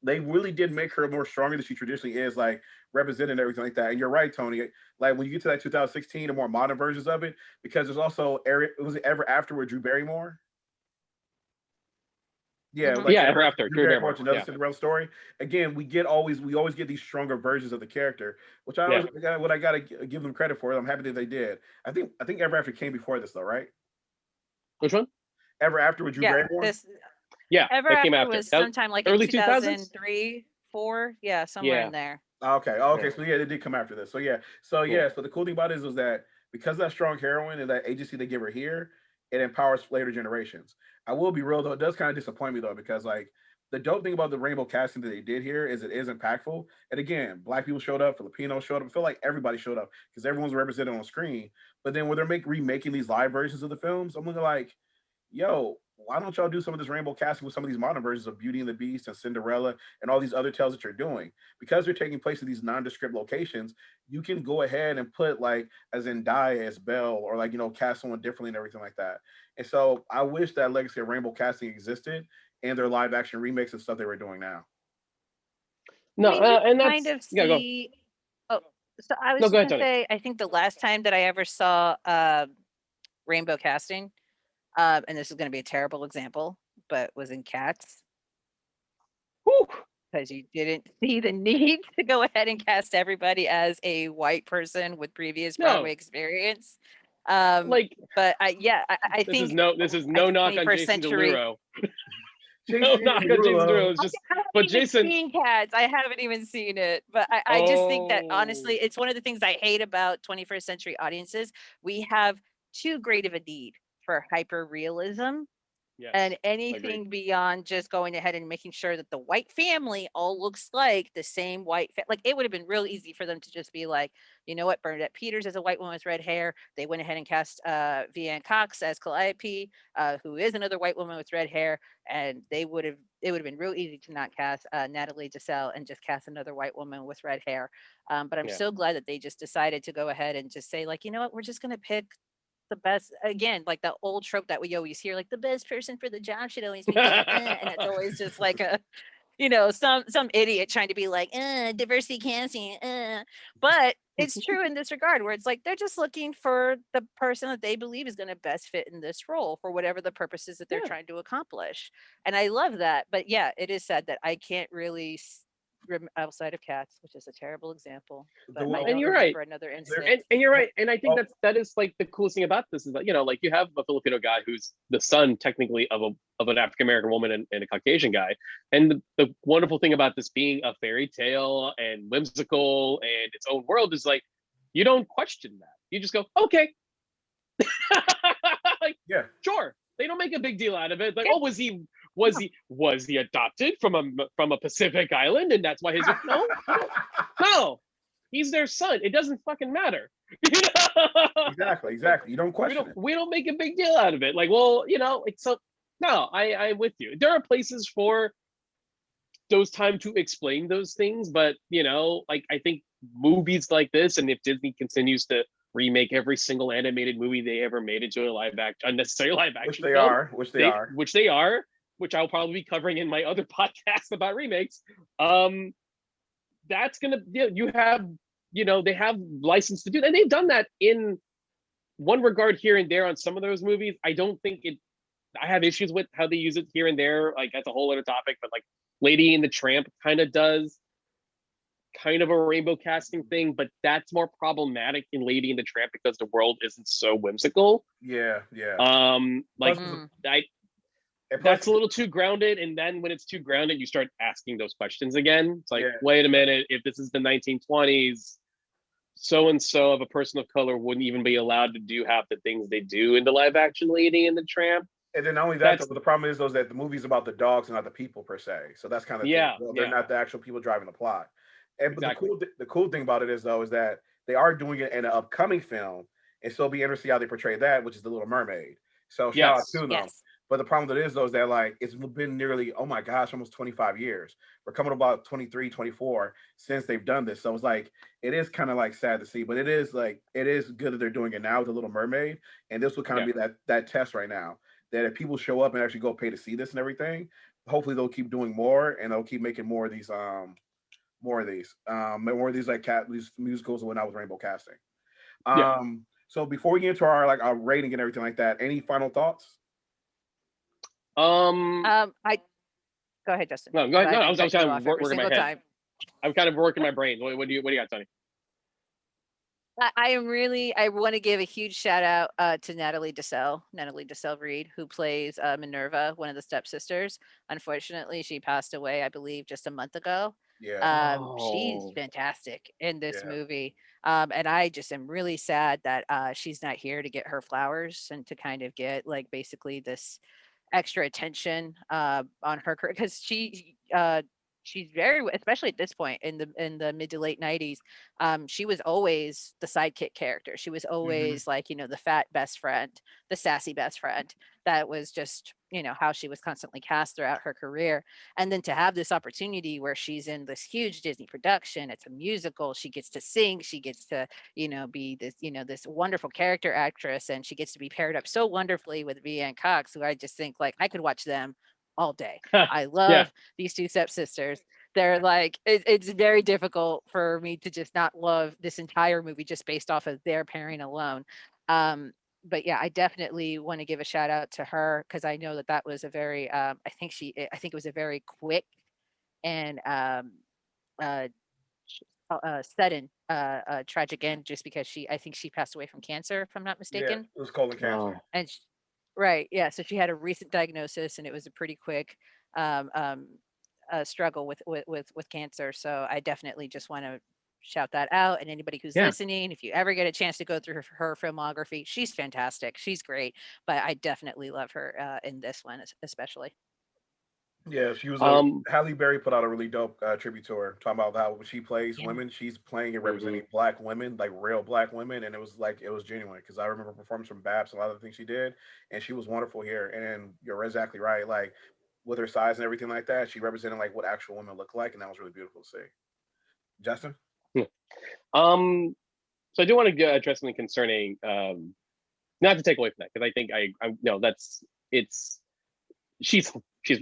they really did make her more stronger than she traditionally is, like represented and everything like that. And you're right, Tony. Like when you get to that 2016, the more modern versions of it, because there's also was it Ever After with Drew Barrymore? Yeah, Mhm. like Yeah, Ever After, Drew Barrymore. Barrymore's another Yeah. Cinderella story. Again, we always get these stronger versions of the character, which Yeah. what I gotta give them credit for. I'm happy that they did. I think Ever After came before this though, right? Which one? Ever After with Drew Yeah, Barrymore. this Yeah, Ever that came After after. was That sometime like in early 2000s? 2003, 4, yeah, somewhere Yeah. in there. Okay. Yeah. So yeah, they did come after this. So yeah. So Yeah. yeah. So the cool thing about it is that because of that strong heroine and that agency they give her here, it empowers later generations. I will be real though, it does kind of disappoint me though, because like the dope thing about the rainbow casting that they did here is it is impactful. And again, black people showed up, Filipinos showed up. I feel like everybody showed up because everyone's represented on screen. But then when they're remaking these live versions of the films, I'm looking like, yo, why don't y'all do some of this rainbow casting with some of these modern versions of Beauty and the Beast and Cinderella and all these other tales that you're doing? Because they're taking place in these nondescript locations, you can go ahead and put like as Zendaya as Belle, or like, cast someone differently and everything like that. And so I wish that legacy of rainbow casting existed in their live action remakes and stuff they were doing now. No, I mean, you and kind that's of yeah. Go. see. Oh, so I was No, just go ahead, gonna Tony. say, I think the last time that I ever saw rainbow casting, and this is gonna be a terrible example, but was in Cats, Whew. because you didn't see the need to go ahead and cast everybody as a white person with previous Broadway No, experience. like But I this is think no knock on 21st Jason century. Derulo. No Jason knock on Jason Derulo. Derulo. It's just, I haven't but even Jason. seen Cats. I haven't even seen it. But I just think that honestly, Oh, it's one of the things I hate about 21st century audiences. We have too great of a need for hyper realism, and yes, agreed. anything beyond just going ahead and making sure that the white family all looks like the same like it would have been real easy for them to just be like, you know what, Bernadette Peters is a white woman with red hair. They went ahead and cast Vianne Cox as Calliope, who is another white woman with red hair, and it would have been real easy to not cast Natalie Desselle and just cast another white woman with red hair. But I'm Yeah, so glad that they just decided to go ahead and just say, like, you know what, we're just gonna pick the best, again, like the old trope that we always hear, like the best person for the job should always be the, and it's always just like a, some idiot trying to be like, diversity casting, but it's true in this regard where it's like they're just looking for the person that they believe is going to best fit in this role for whatever the purposes that they're yeah. trying to accomplish. And I love that. But yeah, it is sad that I can't really outside of Cats, which is a terrible example, The but I well, And don't you're right. remember another there, instance. And you're right. And I think oh, that is like the coolest thing about this is that, like you have a Filipino guy who's the son technically of an African American woman and a Caucasian guy. And the wonderful thing about this being a fairy tale and whimsical and its own world is like you don't question that. You just go, okay. Like, yeah. sure. They don't make a big deal out of it. Like, Yeah. oh, was he adopted from a Pacific island and that's why his no. He's their son. It doesn't fucking matter. Exactly. You don't question it. We don't make a big deal out of it. Like, well, it's so no, I'm with you. There are places for those time to explain those things, but like I think movies like this, and if Disney continues to remake every single animated movie they ever made into a unnecessary live action film, Which they are. which I'll probably be covering in my other podcast about remakes. That's gonna you have they have license to do that. And they've done that in one regard here and there on some of those movies. I don't think I have issues with how they use it here and there. Like that's a whole other topic, but like Lady and the Tramp kind of does kind of a rainbow casting thing, but that's more problematic in Lady and the Tramp because the world isn't so whimsical. Yeah. Like Plus, that's a little too grounded, and then when it's too grounded you start asking those questions again. It's like, Yeah. wait a minute, if this is the 1920s, so and so of a person of color wouldn't even be allowed to do half the things they do in the live action Lady and the Tramp. And then not only that, though, the problem is that the movie's about the dogs and not the people per se. So that's kind of they're not the actual people driving the plot. And Exactly. but the cool thing about it is that they are doing it in an upcoming film, and so it'll be interesting how they portray that, which is the Little Mermaid. So shout out to them. Yes. But the problem that is though is that like it's been nearly, oh my gosh, almost 25 years. We're coming about 23, 24 since they've done this. So it's like it is kind of like sad to see, but it is good that they're doing it now with the Little Mermaid. And this will kind of be that test right now. That if people show up and actually go pay to see this and everything, hopefully they'll keep doing more, and they'll keep making more of these like these musicals when I was rainbow casting. So before we get into our rating and everything like that, any final thoughts? I go ahead, Justin. No, go ahead. No, I was kind cut you of off every working my single head. time. I'm kind of working my brain. What do you got, Toni? I want to give a huge shout out to Natalie Desselle Reed, who plays Minerva, one of the stepsisters. Unfortunately, she passed away, I believe, just a month ago. Yeah. She's Oh. fantastic in this Yeah. movie. And I just am really sad that she's not here to get her flowers and to kind of get like basically this extra attention on her career, because she's very, especially at this point in the mid to late 90s, she was always the sidekick character. She was always like, the fat best friend, the sassy best friend. That was just, how she was constantly cast throughout her career. And then to have this opportunity where she's in this huge Disney production, it's a musical, she gets to sing, she gets to, be this, this wonderful character actress, and she gets to be paired up so wonderfully with Vianne Cox, who I just think like I could watch them all day. I love these two stepsisters. They're like, it's very difficult for me to just not love this entire movie just based off of their pairing alone. But yeah, I definitely want to give a shout out to her, because I know that was a very, I think it was a very quick and sudden tragic end, just because I think she passed away from cancer, if I'm not mistaken. Yeah, it was colon cancer. And right, yeah. So she had a recent diagnosis, and it was a pretty quick struggle with cancer. So I definitely just want to shout that out. And anybody who's listening, if you ever get a chance to go through her filmography, she's fantastic. She's great. But I definitely love her in this one, especially. Yeah, she was. Halle Berry put out a really dope tribute to her, talking about how when she plays women, she's playing and representing Black women, like real Black women, and it was genuine, because I remember performance from Babs and a lot of the things she did, and she was wonderful here. And you're exactly right, like with her size and everything like that, she represented like what actual women look like, and that was really beautiful to see. Justin? So I do want to address something concerning, not to take away from that, because I think I no, she's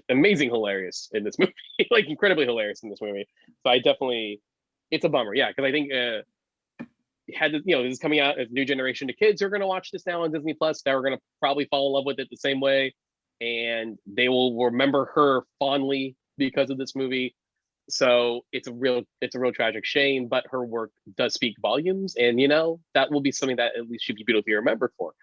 amazing, hilarious in this movie, like incredibly hilarious in this movie. So I definitely, it's a bummer, yeah, because I think this is coming out as a new generation of kids who are going to watch this now on Disney Plus. That are going to probably fall in love with it the same way, and they will remember her fondly because of this movie. So it's a real tragic shame, but her work does speak volumes, and that will be something that at least should be beautifully remembered for.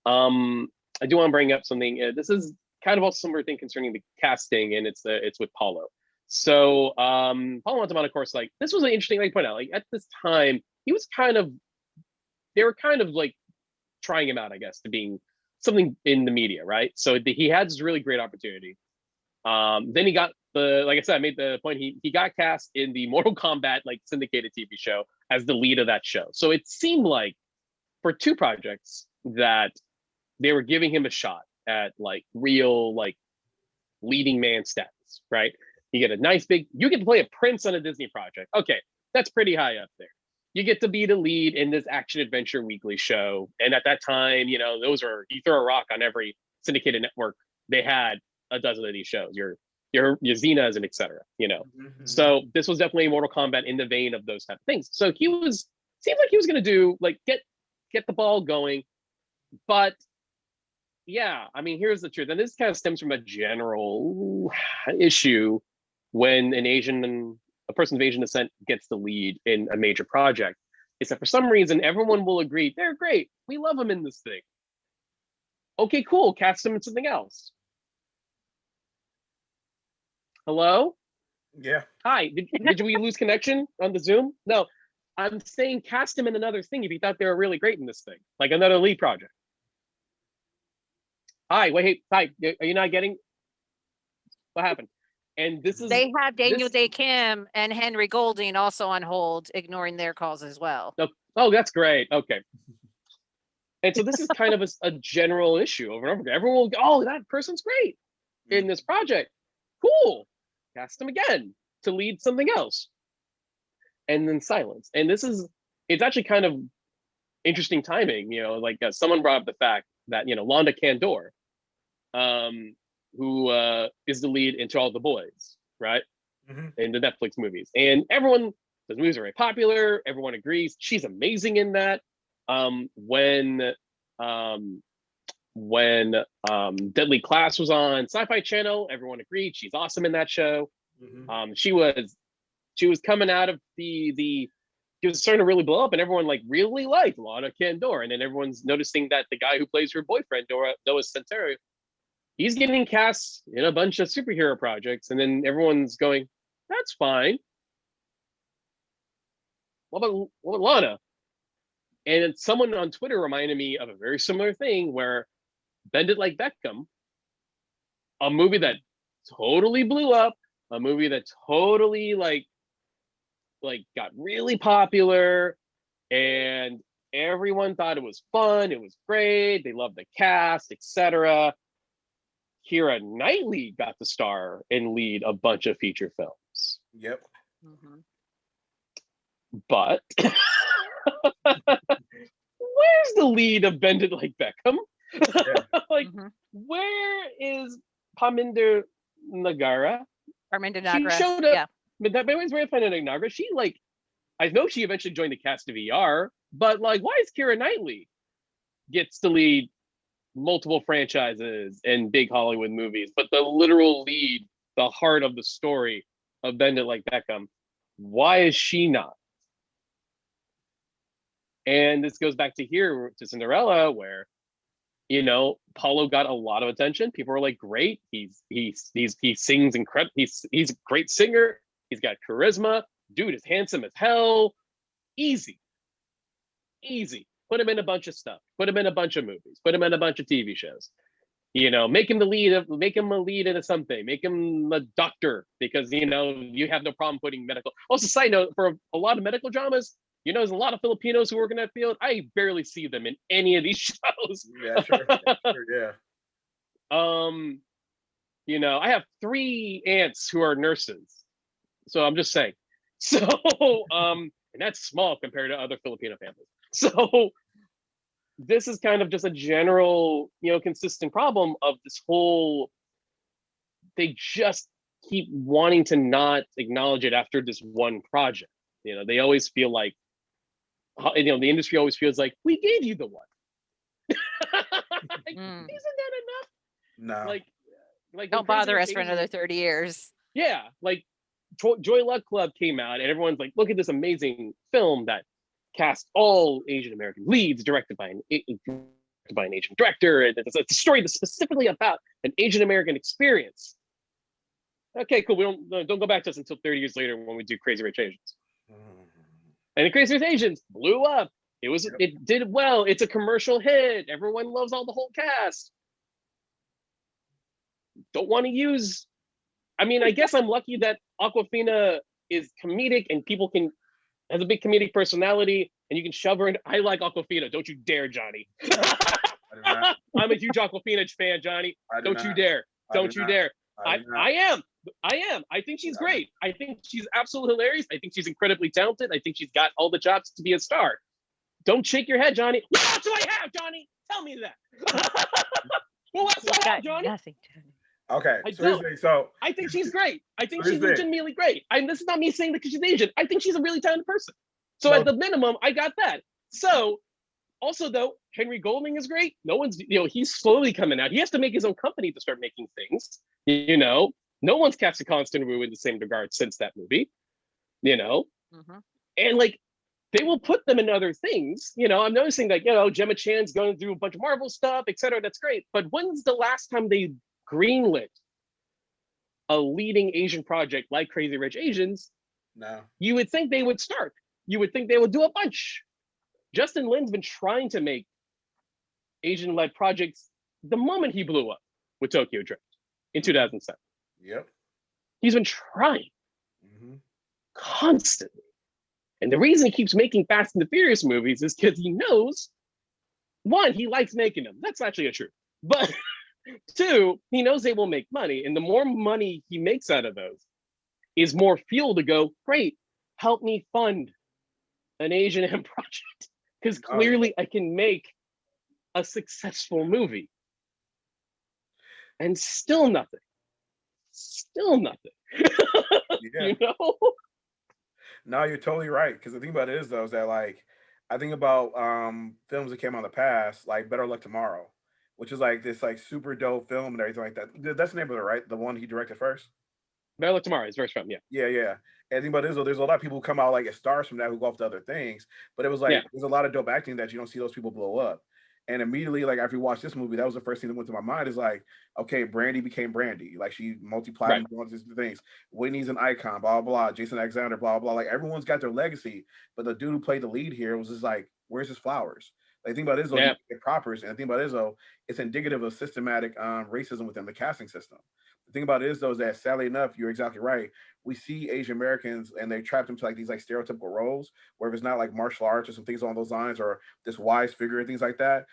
I do want to bring up something. This is kind of also similar thing concerning the casting, and it's with Paulo. So Paulo Montemont, of course, like this was an interesting, like point out, like at this time they were kind of like trying him out, I guess, to being something in the media, right? So he had this really great opportunity. Then he got like I said, I made the point, he got cast in the Mortal Kombat like syndicated TV show as the lead of that show. So it seemed like for two projects that they were giving him a shot at like real like leading man status, right? You get you get to play a prince on a Disney project. Okay, that's pretty high up there. You get to be the lead in this action adventure weekly show, and at that time, those are, you throw a rock on every syndicated network, they had a dozen of these shows. Your Xenas and etc. So this was definitely Mortal Kombat in the vein of those type of things. So seemed like he was going to do like get the ball going, but yeah, I mean, here's the truth, and this kind of stems from a general issue when a person of Asian descent gets the lead in a major project, is that for some reason everyone will agree they're great, we love them in this thing. Okay, cool, cast them in something else. Hello? Yeah. Hi, did we lose connection on the Zoom? No, I'm saying cast him in another thing if you thought they were really great in this thing, like another lead project. Hi, wait, hi, are you not getting what happened? And this is, they have Daniel Day Kim and Henry Golding also on hold, ignoring their calls as well. Oh, that's great. Okay. And so this is kind of a general issue over and over again. Everyone will go, oh, that person's great in this project. Cool. Cast them again to lead something else. And then silence. And it's actually kind of interesting timing, like someone brought up the fact that, Londa Candor, is the lead into All the Boys, right? Mm-hmm. In the Netflix movies. And those movies are very popular. Everyone agrees she's amazing in that. When Deadly Class was on Sci-Fi Channel, everyone agreed she's awesome in that show. Mm-hmm. She was coming out of she was starting to really blow up, and everyone like really liked Lana Candor. And then everyone's noticing that the guy who plays her boyfriend, Noah Centaurio, he's getting cast in a bunch of superhero projects, and then everyone's going, "That's fine. What about Lana?" And someone on Twitter reminded me of a very similar thing where Bend It Like Beckham, a movie that totally blew up, a movie that totally like got really popular, and everyone thought it was fun, it was great, they loved the cast, etc. Keira Knightley got to star and lead a bunch of feature films. Yep. Mhm. But where's the lead of Bend It Like Beckham? Yeah. Like, Mhm. where is Parminder Nagara? Arminda She Nagra. showed up. Yeah. But that was very fun in Nagra. She I know she eventually joined the cast of ER, but like, why is Keira Knightley gets to lead multiple franchises and big Hollywood movies, but the literal lead, the heart of the story of Bend It Like Beckham, why is she not? And this goes back to Cinderella, where Paulo got a lot of attention. People were like, "Great, he sings incredible. He's a great singer. He's got charisma. Dude is handsome as hell. Easy. Put him in a bunch of stuff. Put him in a bunch of movies. Put him in a bunch of TV shows. Make him a lead into something. Make him a doctor, because you have no problem putting medical. Also, side note, for a lot of medical dramas, there's a lot of Filipinos who work in that field. I barely see them in any of these shows. Yeah, sure. Yeah. I have 3 aunts who are nurses, so I'm just saying. So, and that's small compared to other Filipino families. So, this is kind of just a general, consistent problem of this whole. They just keep wanting to not acknowledge it after this one project. They always feel like, the industry always feels like, we gave you the one. Isn't that enough? No. Like Don't bother us for another 30 years. Yeah, like Joy Luck Club came out, and everyone's like, look at this amazing film that cast all Asian American leads, directed by an Asian director, and it's a story that's specifically about an Asian American experience. Okay, cool. We don't go back to us until 30 years later when we do Crazy Rich Asians. And the Crazy Rich Asians blew up. It did well. It's a commercial hit. Everyone loves all the whole cast. Don't want to use. I mean, I guess I'm lucky that Awkwafina is comedic and has a big comedic personality, and you can shove her in. I like Awkwafina. Don't you dare, Johnny. I'm a huge Awkwafina fan, Johnny. Don't you dare. Don't you dare. I am. I think she's great. I think she's absolutely hilarious. I think she's incredibly talented. I think she's got all the chops to be a star. Don't shake your head, Johnny. What else do I have, Johnny? Tell me that. What else do I have, Johnny? Nothing, Johnny. Okay. I think she's great. I think she's legitimately great. This is not me saying that because she's Asian. I think she's a really talented person. So at the minimum, I got that. So also though, Henry Golding is great. No one's, he's slowly coming out. He has to make his own company to start making things. No one's casted Constant Wu in the same regard since that movie. And like, they will put them in other things. I'm noticing that, Gemma Chan's going through a bunch of Marvel stuff, etc. That's great. But when's the last time they greenlit a leading Asian project like Crazy Rich Asians? No. You would think they would start. You would think they would do a bunch. Justin Lin's been trying to make Asian-led projects the moment he blew up with Tokyo Drift in 2007. Yep. He's been trying constantly. And the reason he keeps making Fast and the Furious movies is because he knows, 1, he likes making them. That's actually a truth. But 2, he knows they will make money. And the more money he makes out of those is more fuel to go, great, help me fund an Asian M project. Because clearly I can make a successful movie. and still nothing. Still nothing. Yeah. You know? No, you're totally right. Because the thing about it is though, is that like I think about films that came out in the past, like Better Luck Tomorrow, which is like this like super dope film and everything like that. That's the name of it, right? The one he directed first. Better Luck Tomorrow is very strong. Yeah. Yeah, yeah. And the thing about it is though, there's a lot of people who come out like as stars from that who go off to other things. But it was like Yeah. there's a lot of dope acting that you don't see those people blow up. And immediately, like after you watch this movie, that was the first thing that went to my mind is like, okay, Brandy became Brandy. Like she multiplied and all these things. Whitney's an icon, blah, blah, blah. Jason Alexander, blah, blah. Like everyone's got their legacy. But the dude who played the lead here was just like, where's his flowers? Like, the thing about Izzo, Yeah. he propers. And the thing about Izzo, it's indicative of systematic racism within the casting system. The thing about Izzo is that, sadly enough, you're exactly right. We see Asian Americans and they trapped into like these like stereotypical roles where if it's not like martial arts or some things along those lines or this wise figure and things like that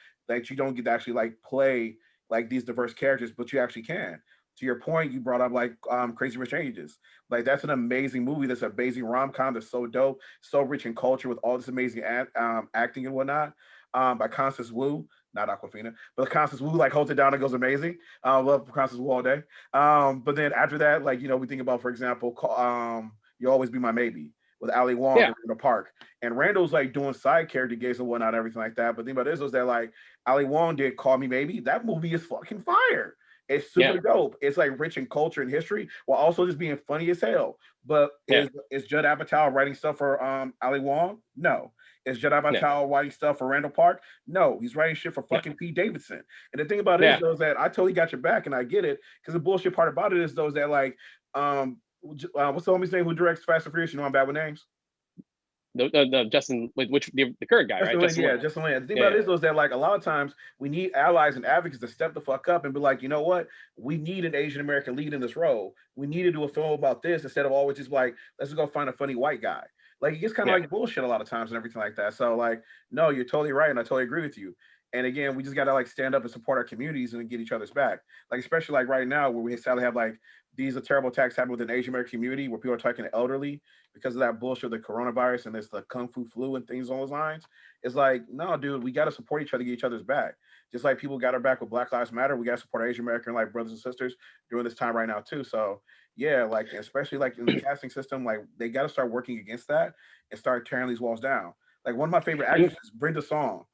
you don't get to actually like play like these diverse characters, but you actually can. To your point, you brought up like Crazy Rich Asians. Like that's an amazing movie. That's an amazing rom-com that's so dope, so rich in culture with all this amazing acting and whatnot. By Constance Wu, not Aquafina, but Constance Wu like holds it down and goes amazing. Love Constance Wu all day. But then after that, like we think about, for example, You'll Always Be My Maybe with Ali Wong in the park. And Randall's like doing side character gigs and whatnot, everything like that. But the thing about this was that like Ali Wong did Call Me Maybe. That movie is fucking fire. It's super dope. It's like rich in culture and history while also just being funny as hell. But is Judd Apatow writing stuff for Ali Wong? No. Is Judd Apatow writing stuff for Randall Park? No. He's writing shit for fucking Pete Davidson. And the thing about it is though, is that I totally got your back and I get it. Because the bullshit part about it is though, is that like what's the homie's name who directs Fast and Furious? You know I'm bad with names. The Justin, which the current guy, right? Justin Lin. The thing about it is that like a lot of times we need allies and advocates to step the fuck up and be like, you know what? We need an Asian American lead in this role. We need to do a film about this instead of always just like, let's just go find a funny white guy. Like it gets kind of like bullshit a lot of times and everything like that. So like, no, you're totally right, and I totally agree with you. And again, we just gotta like stand up and support our communities and get each other's back. Like especially like right now where we sadly have like these terrible attacks happen within the Asian American community where people are attacking the elderly because of that bullshit of the coronavirus and it's the kung fu flu and things on those lines. It's like, no, dude, we got to support each other, get each other's back. Just like people got our back with Black Lives Matter, we got to support our Asian American like brothers and sisters during this time right now too. So yeah, like especially like in the casting system, like they got to start working against that and start tearing these walls down. Like one of my favorite actresses, Brenda Song,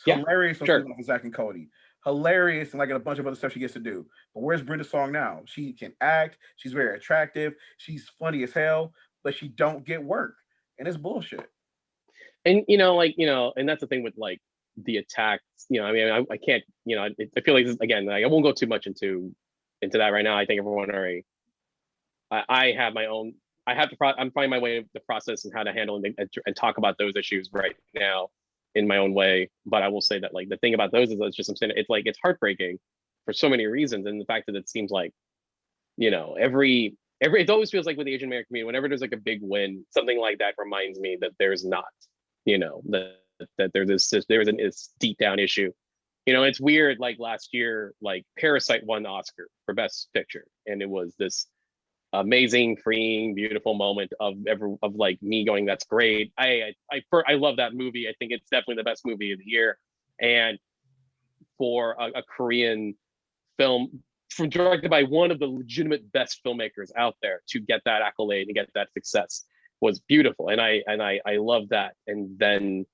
hilarious on Zack and Cody. Hilarious and like a bunch of other stuff she gets to do. But where's Brenda Song now? She can act. She's very attractive. She's funny as hell, but she don't get work, and it's bullshit. And and that's the thing with like the attacks. I mean, I can't. I feel like this, again, like, I won't go too much into that right now. I think everyone already. I have my own. I have to. I'm finding my way to process and how to handle and talk about those issues right now in my own way. But I will say that like the thing about those is it's like it's heartbreaking for so many reasons, and the fact that it seems like every it always feels like with the Asian American community, whenever there's like a big win, something like that reminds me that there's not that there's this deep down issue. It's weird, like last year, like Parasite won the Oscar for Best Picture, and it was this amazing, freeing, beautiful moment of like me going, that's great. I love that movie. I think it's definitely the best movie of the year. And for a Korean film directed by one of the legitimate best filmmakers out there to get that accolade and get that success was beautiful. And I love that. And then,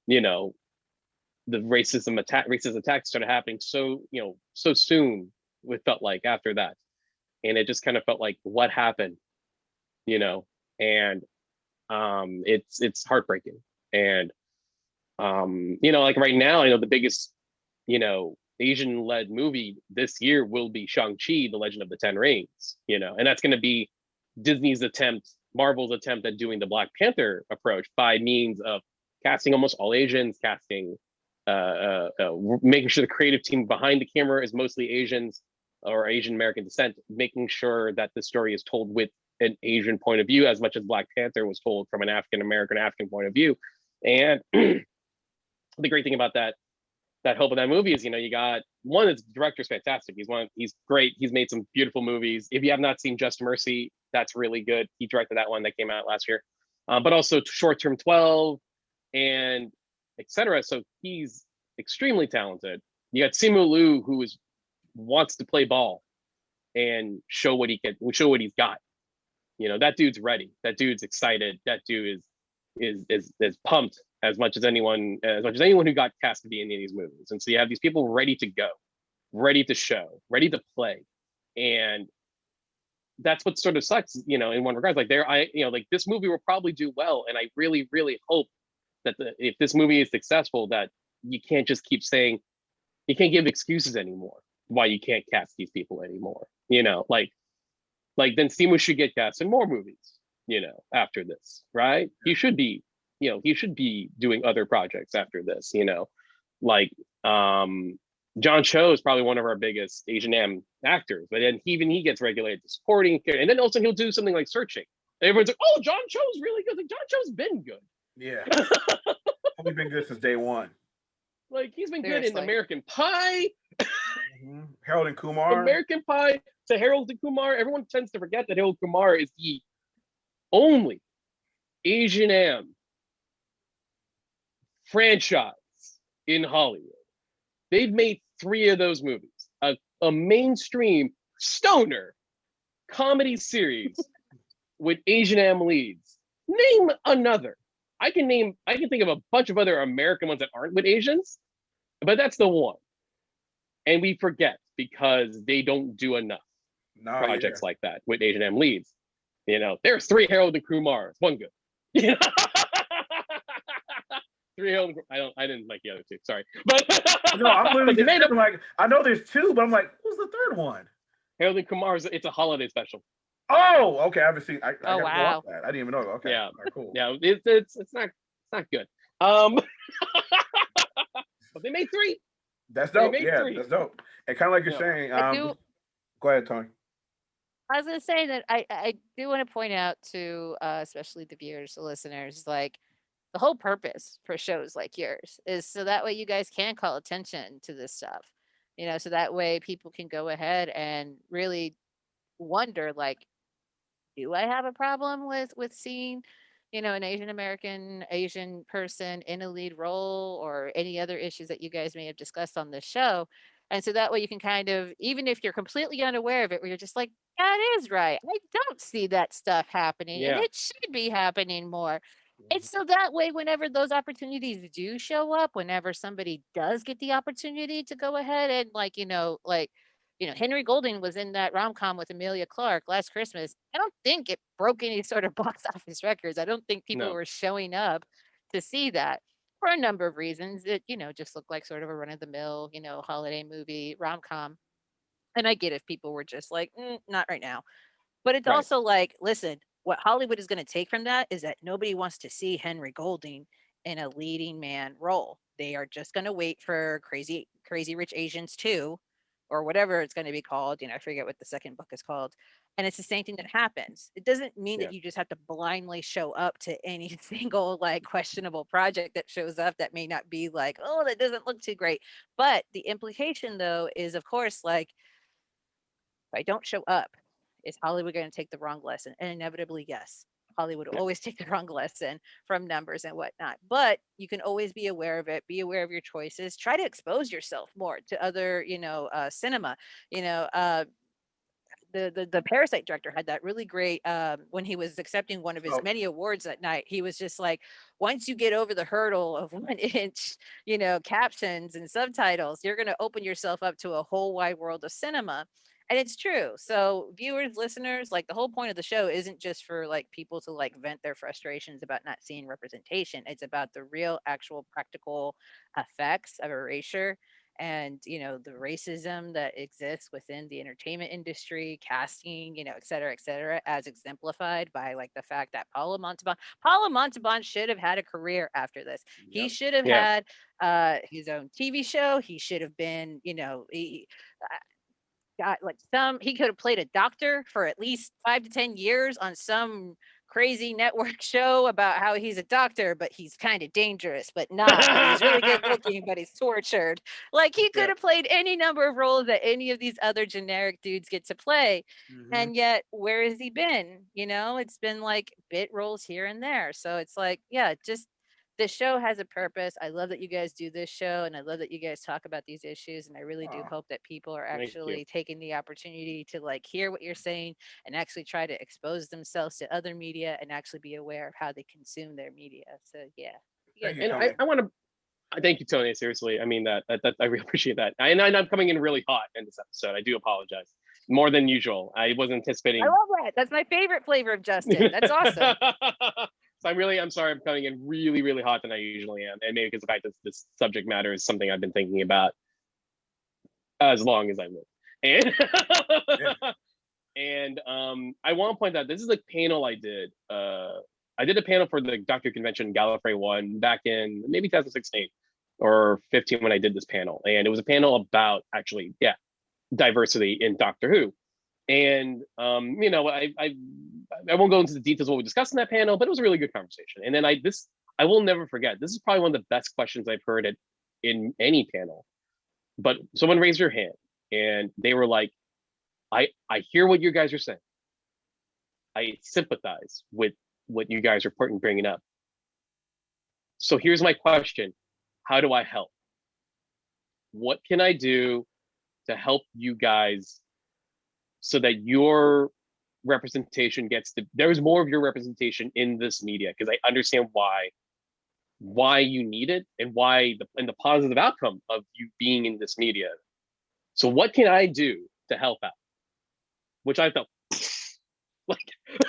the racist attacks started happening so soon, it felt like after that. And it just kind of felt like, what happened, and it's heartbreaking. And like right now, I know the biggest Asian-led movie this year will be Shang-Chi, The Legend of the Ten Rings, and that's going to be Marvel's attempt at doing the Black Panther approach by means of casting almost all Asians, making sure the creative team behind the camera is mostly Asians or Asian American descent, making sure that the story is told with an Asian point of view as much as Black Panther was told from an African point of view. And the great thing about that hope of that movie is, you got one, the director's fantastic. He's great. He's made some beautiful movies. If you have not seen Just Mercy, that's really good. He directed that one that came out last year, but also Short Term 12 and etc. So he's extremely talented. You got Simu Liu, who is wants to play ball and show what he's got. You know, that dude's ready. That dude's excited. That dude is pumped as much as anyone who got cast to be in any of these movies. And so you have these people ready to go, ready to show, ready to play. And that's what sort of sucks, you know, in one regard. Like like this movie will probably do well. And I really, really hope that if this movie is successful, that you can't just keep saying, you can't give excuses anymore why you can't cast these people anymore. You know, like then Simu should get cast in more movies, you know, after this, right? He should be doing other projects after this, you know, like John Cho is probably one of our biggest Asian Am actors, but then even he gets regulated to supporting, and then also he'll do something like Searching. And everyone's like, "Oh, John Cho's really good." Like John Cho's been good. Yeah, he's been good since day one. Like he's been good in American Pie. Harold and Kumar. American Pie to Harold and Kumar. Everyone tends to forget that Harold Kumar is the only Asian Am franchise in Hollywood. They've made 3 of those movies. A mainstream stoner comedy series with Asian Am leads. Name another. I can think of a bunch of other American ones that aren't with Asians, but that's the one. And we forget because they don't do enough projects like that with Asian Am leads. You know, there's 3 Harold and Kumars, one good. You know? 3 Harold and I didn't like the other 2, sorry. But no, I'm literally just like, I know there's 2, but I'm like, who's the third one? Harold and Kumar, it's a holiday special. Oh, okay. I haven't seen. I wow. That. I didn't even know. Okay. Yeah. All right, cool. Yeah. It's not good. But they made 3. That's dope. Yeah, 3. that's dope. And kind of like you're saying. Go ahead, Toni. I was going to say that I do want to point out to especially the viewers, the listeners, like the whole purpose for shows like yours is so that way you guys can call attention to this stuff, you know, so that way people can go ahead and really wonder, like, do I have a problem with seeing, you know, an Asian person in a lead role or any other issues that you guys may have discussed on this show? And so that way you can kind of, even if you're completely unaware of it, where you're just like, that is right. I don't see that stuff happening and it should be happening more. And so that way, whenever those opportunities do show up, whenever somebody does get the opportunity to go ahead and Henry Golding was in that rom-com with Emilia Clarke last Christmas. I don't think it broke any sort of box office records. I don't think people were showing up to see that for a number of reasons. It, you know, just looked like sort of a run-of-the-mill, you know, holiday movie rom-com. And I get if people were just like, not right now. But it's also like, listen, what Hollywood is going to take from that is that nobody wants to see Henry Golding in a leading man role. They are just going to wait for Crazy Rich Asians 2 or whatever it's going to be called. You know, I forget what the second book is called. And it's the same thing that happens. It doesn't mean that you just have to blindly show up to any single like questionable project that shows up that may not be like, oh, that doesn't look too great. But the implication though is, of course, like, if I don't show up, is Hollywood going to take the wrong lesson? And inevitably, yes. Hollywood will always take the wrong lesson from numbers and whatnot. But you can always be aware of it, be aware of your choices, try to expose yourself more to other, cinema. The Parasite director had that really great when he was accepting one of his many awards that night. He was just like, once you get over the hurdle of 1-inch, captions and subtitles, you're going to open yourself up to a whole wide world of cinema. And it's true. So viewers, listeners, like the whole point of the show isn't just for like people to like vent their frustrations about not seeing representation. It's about the real, actual, practical effects of erasure and, the racism that exists within the entertainment industry, casting, et cetera, as exemplified by like the fact that Paolo Montalban should have had a career after this. He should have had his own TV show. He should have been, he could have played a doctor for at least 5 to 10 years on some crazy network show about how he's a doctor, but he's kind of dangerous, but not. But he's really good looking, but he's tortured. Like he could have played any number of roles that any of these other generic dudes get to play. And yet, where has he been? It's been like bit roles here and there. So it's like, just this show has a purpose. I love that you guys do this show, and I love that you guys talk about these issues. And I really do hope that people are Thank you. actually taking the opportunity to like hear what you're saying and actually try to expose themselves to other media and actually be aware of how they consume their media. So yeah. Thank you, And Toni. I want to thank you, Tony. Seriously, I mean that I really appreciate that. And I'm coming in really hot in this episode. I do apologize more than usual. I wasn't anticipating. I love that. That's my favorite flavor of Justin. That's awesome. So I'm sorry I'm coming in really, really hot than I usually am. And maybe because the fact that this subject matter is something I've been thinking about as long as I live. And I want to point out this is a panel I did. I did a panel for the Doctor Convention Gallifrey one back in maybe 2016 or 15 when I did this panel. And it was a panel about actually, diversity in Doctor Who. And you know, I won't go into the details of what we discussed in that panel, but it was a really good conversation. And then I will never forget. This is probably one of the best questions I've heard in any panel. But someone raised their hand and they were like, I hear what you guys are saying. I sympathize with what you guys are bringing up. So here's my question. How do I help? What can I do to help you guys so that your representation there's more of your representation in this media? Because I understand why you need it and the positive outcome of you being in this media. So what can I do to help out? Which I felt like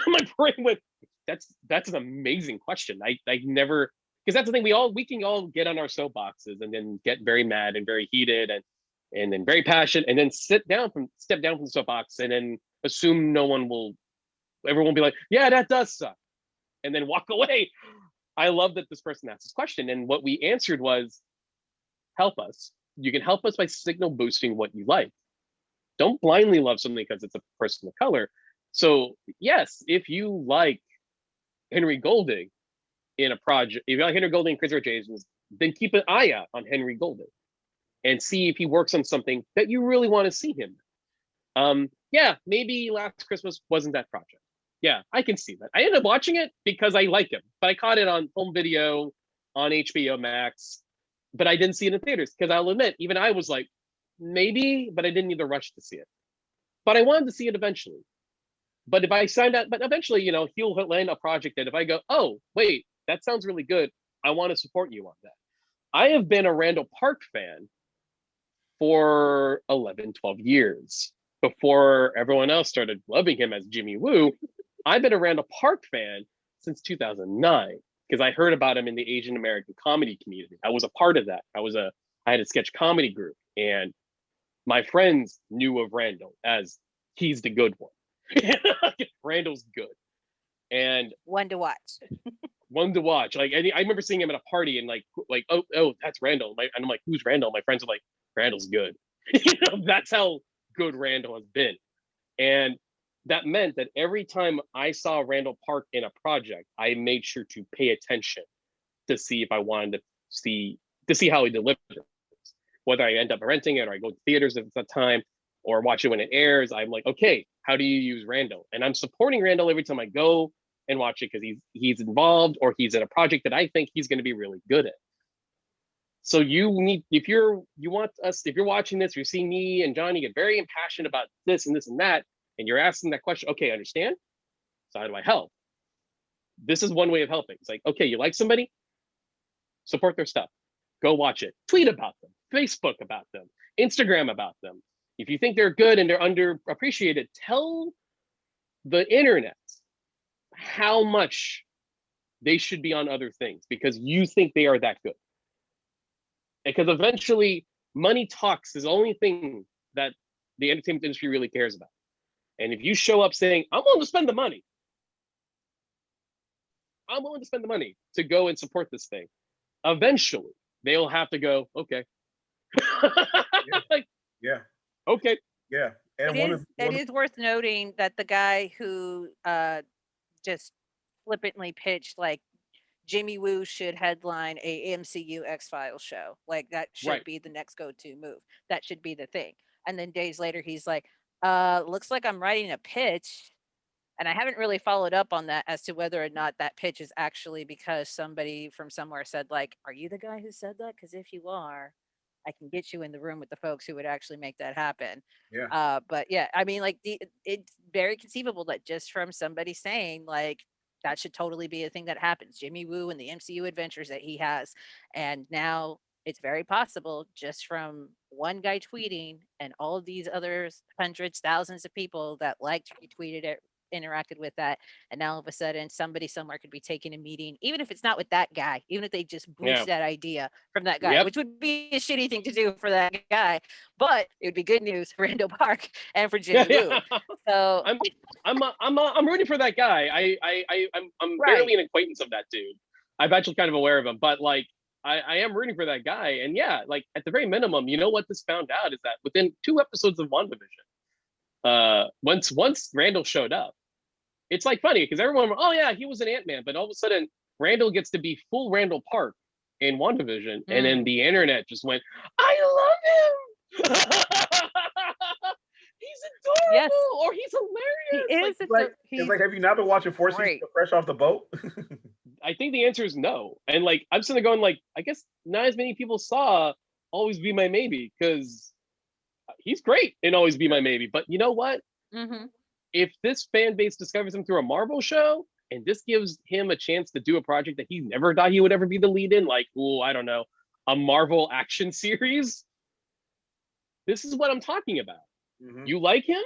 my brain went, that's an amazing question. I never, because that's the thing, we can all get on our soapboxes and then get very mad and very heated and then very passionate and then step down from the soapbox and then assume everyone will be like, yeah, that does suck, and then walk away. I love that this person asked this question, and what we answered was, help us. You can help us by signal boosting what you like. Don't blindly love something because it's a person of color. So yes, if you like Henry Golding in a project, if you like Henry Golding and Chris James, then keep an eye out on Henry Golding and see if he works on something that you really want to see him. Maybe Last Christmas wasn't that project. Yeah, I can see that. I ended up watching it because I like him, but I caught it on home video on HBO Max, but I didn't see it in theaters because I'll admit, even I was like, maybe, but I didn't need the rush to see it. But I wanted to see it eventually. But if I signed up, but eventually, you know, he'll land a project that if I go, oh, wait, that sounds really good, I want to support you on that. I have been a Randall Park fan for 11, 12 years. Before everyone else started loving him as Jimmy Woo, I've been a Randall Park fan since 2009 because I heard about him in the Asian American comedy community. I was a part of that. I had a sketch comedy group, and my friends knew of Randall as he's the good one. Randall's good, and one to watch. Like I remember seeing him at a party and like oh that's Randall. And I'm like, who's Randall? My friends are like, Randall's good. That's how good Randall has been, and that meant that every time I saw Randall Park in a project, I made sure to pay attention to see if I wanted to see how he delivers. Whether I end up renting it or I go to theaters at the time or watch it when it airs, I'm like, okay, how do you use Randall? And I'm supporting Randall every time I go and watch it because he's involved or he's in a project that I think he's going to be really good at. So if you're watching this, you're seeing me and Johnny get very impassioned about this and this and that, and you're asking that question, okay, I understand. So how do I help? This is one way of helping. It's like, okay, you like somebody? Support their stuff. Go watch it. Tweet about them. Facebook about them. Instagram about them. If you think they're good and they're underappreciated, tell the internet how much they should be on other things because you think they are that good. Because eventually, money talks is the only thing that the entertainment industry really cares about. And if you show up saying, I'm willing to spend the money to go and support this thing, eventually they'll have to go, okay. Yeah. Okay. Yeah. And it is worth noting that the guy who just flippantly pitched like Jimmy Woo should headline a MCU X-Files show. Like that should be the next go-to move. That should be the thing. And then days later, he's like, looks like I'm writing a pitch And I haven't really followed up on that as to whether or not that pitch is actually because somebody from somewhere said, like, are you the guy who said that? Because if you are, I can get you in the room with the folks who would actually make that happen. Yeah. But yeah, I mean, like it's very conceivable that just from somebody saying like that should totally be a thing that happens. Jimmy Woo and the MCU adventures that he has. And now it's very possible just from one guy tweeting and all of these others, hundreds, thousands of people that liked, retweeted it, interacted with that. And now all of a sudden somebody somewhere could be taking a meeting, even if it's not with that guy, even if they just boost that idea from that guy, which would be a shitty thing to do for that guy, but it would be good news for Randall Park and for Jimmy Woo. So I'm rooting for that guy. I'm barely an acquaintance of that dude. I'm actually kind of aware of him, but like I am rooting for that guy. And yeah, like at the very minimum, you know what this found out is that within 2 episodes of WandaVision, once Randall showed up, it's like funny because everyone, oh yeah, he was an Ant-Man, but all of a sudden Randall gets to be full Randall Park in WandaVision, and then the internet just went, I love him. He's adorable, or he's hilarious. He is. It's like, have you not been watching 4 seasons of Fresh Off the Boat? I think the answer is no. And like, I'm sitting there going like, I guess not as many people saw Always Be My Maybe, because he's great in Always Be My Maybe. But you know what? If this fan base discovers him through a Marvel show, and this gives him a chance to do a project that he never thought he would ever be the lead in, like, I don't know, a Marvel action series, this is what I'm talking about. You like him?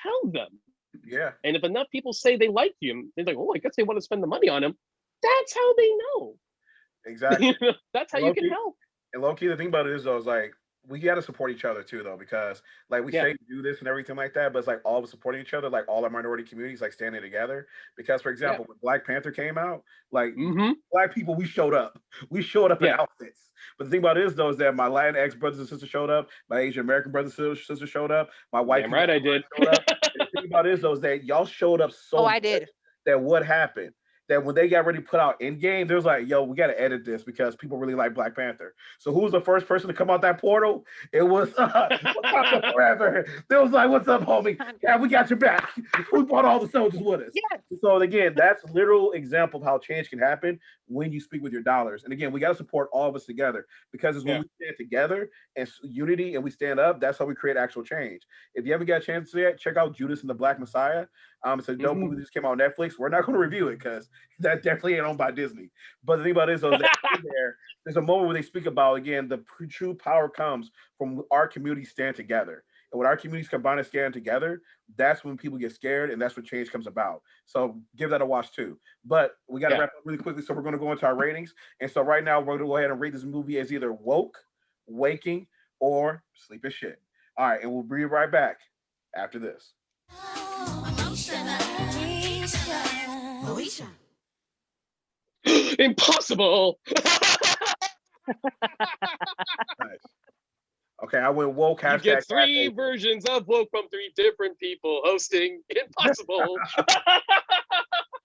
Tell them. Yeah. And if enough people say they like him, they're like, oh, I guess they want to spend the money on him. That's how they know. Exactly. That's how you can help. And low key, the thing about it is though, is like we got to support each other too, though, because like we say do this and everything like that, but it's like all of us supporting each other, like all our minority communities, like standing together. Because, for example, when Black Panther came out, like Black people, we showed up in outfits. But the thing about it is though, is that my Latinx brothers and sisters showed up, my Asian American brothers and sisters showed up, my white people I did. showed up. And the thing about it is though, is that y'all showed up so I did. That what happened? That when they got ready to put out Endgame, there was like, yo, we got to edit this because people really like Black Panther. So who was the first person to come out that portal? It was Wakanda Forever. They was like, what's up, homie? Yeah, we got your back. We brought all the soldiers with us. Yes. So again, that's a literal example of how change can happen when you speak with your dollars. And again, we got to support all of us together, because it's when we stand together and unity and we stand up, that's how we create actual change. If you haven't got a chance to see it, check out Judas and the Black Messiah. It's a dope movie that just came out on Netflix. We're not going to review it because that definitely ain't owned by Disney. But the thing about it is, there's a moment where they speak about, again, the true power comes from our communities stand together. And when our communities combine and stand together, that's when people get scared, and that's when change comes about. So give that a watch too. But we got to wrap up really quickly, so we're going to go into our ratings. And so right now, we're going to go ahead and rate this movie as either woke, waking, or sleep as shit. All right, and we'll be right back after this. Impossible. Nice. Okay, I went woke. You get 3 versions of woke from 3 different people hosting Impossible.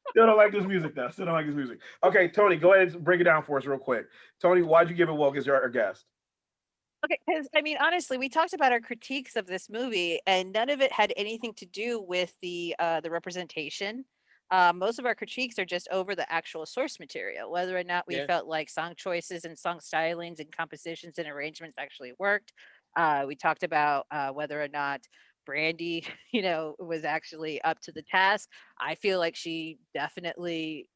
Still don't like this music though. Still don't like this music. Okay, Toni, go ahead and break it down for us real quick. Toni, why'd you give it woke as our guest? Okay, because I mean, honestly, we talked about our critiques of this movie, and none of it had anything to do with the representation. Most of our critiques are just over the actual source material, whether or not we felt like song choices and song stylings and compositions and arrangements actually worked. We talked about whether or not Brandy, was actually up to the task. I feel like she definitely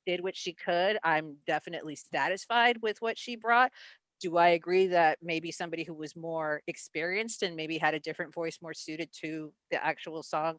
did what she could. I'm definitely satisfied with what she brought. Do I agree that maybe somebody who was more experienced and maybe had a different voice more suited to the actual songbook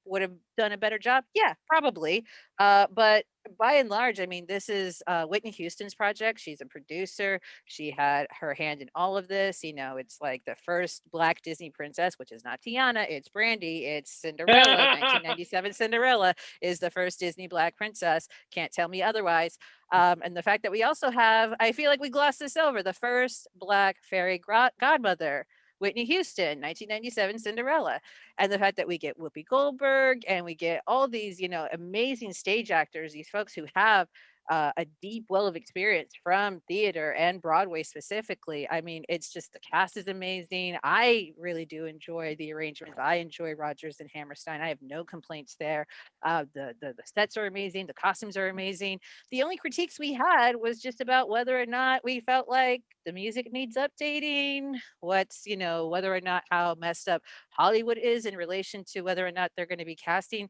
would have done a better job? Yeah, probably. But by and large, I mean, this is Whitney Houston's project. She's a producer. She had her hand in all of this. It's like the first Black Disney princess, which is not Tiana, it's Brandy, it's Cinderella. 1997 Cinderella is the first Disney Black princess. Can't tell me otherwise. And the fact that we also have, I feel like we glossed this over, the first Black fairy godmother, Whitney Houston, 1997 Cinderella. And the fact that we get Whoopi Goldberg and we get all these, amazing stage actors, these folks who have a deep well of experience from theater and Broadway specifically. I mean, it's just the cast is amazing. I really do enjoy the arrangements. I enjoy Rogers and Hammerstein. I have no complaints there. The sets are amazing. The costumes are amazing. The only critiques we had was just about whether or not we felt like the music needs updating. Whether or not how messed up Hollywood is in relation to whether or not they're going to be casting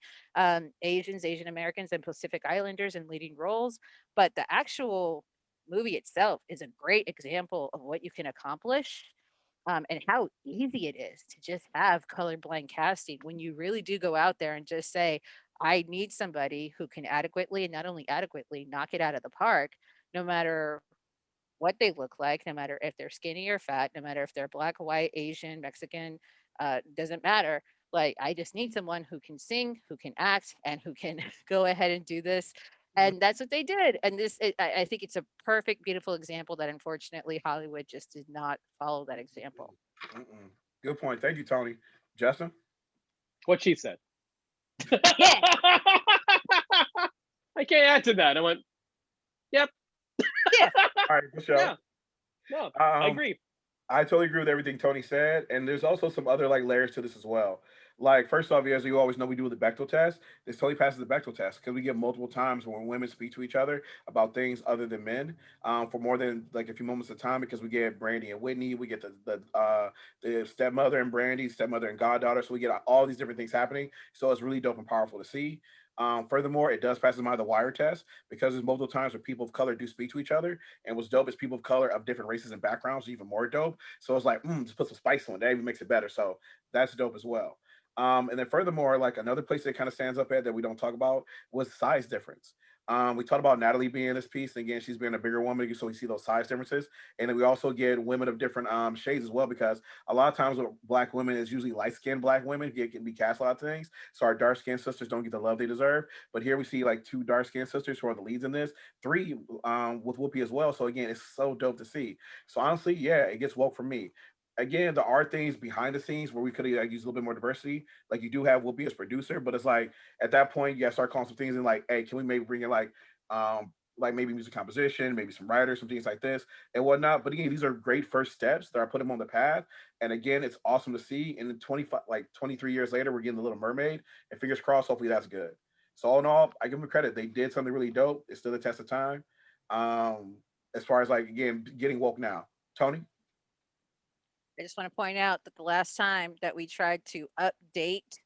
Asian Americans, and Pacific Islanders in leading roles. But the actual movie itself is a great example of what you can accomplish, and how easy it is to just have colorblind casting when you really do go out there and just say, I need somebody who can adequately, and not only adequately, knock it out of the park, no matter what they look like, no matter if they're skinny or fat, no matter if they're black, white, Asian, Mexican, doesn't matter. Like, I just need someone who can sing, who can act, and who can go ahead and do this. And that's what they did. And I think it's a perfect, beautiful example that unfortunately Hollywood just did not follow that example. Good point. Thank you, Toni. Justin? What she said. Yeah. I can't add to that. I went, yep. Yeah. All right, Michelle. Yeah. No, I agree. I totally agree with everything Toni said, and there's also some other like layers to this as well. Like, first off, as you always know, we do the Bechdel test. This totally passes the Bechdel test because we get multiple times when women speak to each other about things other than men, for more than like a few moments of time, because we get Brandy and Whitney, we get the stepmother and Brandy, stepmother and goddaughter, so we get all these different things happening. So it's really dope and powerful to see. Furthermore, it does pass the wire test because there's multiple times where people of color do speak to each other. And what's dope is people of color of different races and backgrounds are even more dope. So it's like, just put some spice on it. That even makes it better. So that's dope as well. And then furthermore, like another place that kind of stands up at that we don't talk about was size difference. We talked about Natalie being in this piece. And again, she's being a bigger woman, so we see those size differences. And then we also get women of different shades as well, because a lot of times with black women is usually light-skinned black women can be cast a lot of things. So our dark-skinned sisters don't get the love they deserve. But here we see like 2 dark-skinned sisters who are the leads in this, 3 with Whoopi as well. So again, it's so dope to see. So honestly, yeah, it gets woke for me. Again, there are things behind the scenes where we could have used a little bit more diversity. Like, you do have Whoopi as producer, but it's like at that point you gotta start calling some things in, like, hey, can we maybe bring in like maybe music composition, maybe some writers, some things like this and whatnot. But again, these are great first steps that are put them on the path. And again, it's awesome to see. And then 23 years later, we're getting the Little Mermaid, and fingers crossed, hopefully that's good. So all in all, I give them credit. They did something really dope. It's still a test of time. As far as like, again, getting woke now. Toni? I just want to point out that the last time that we tried to update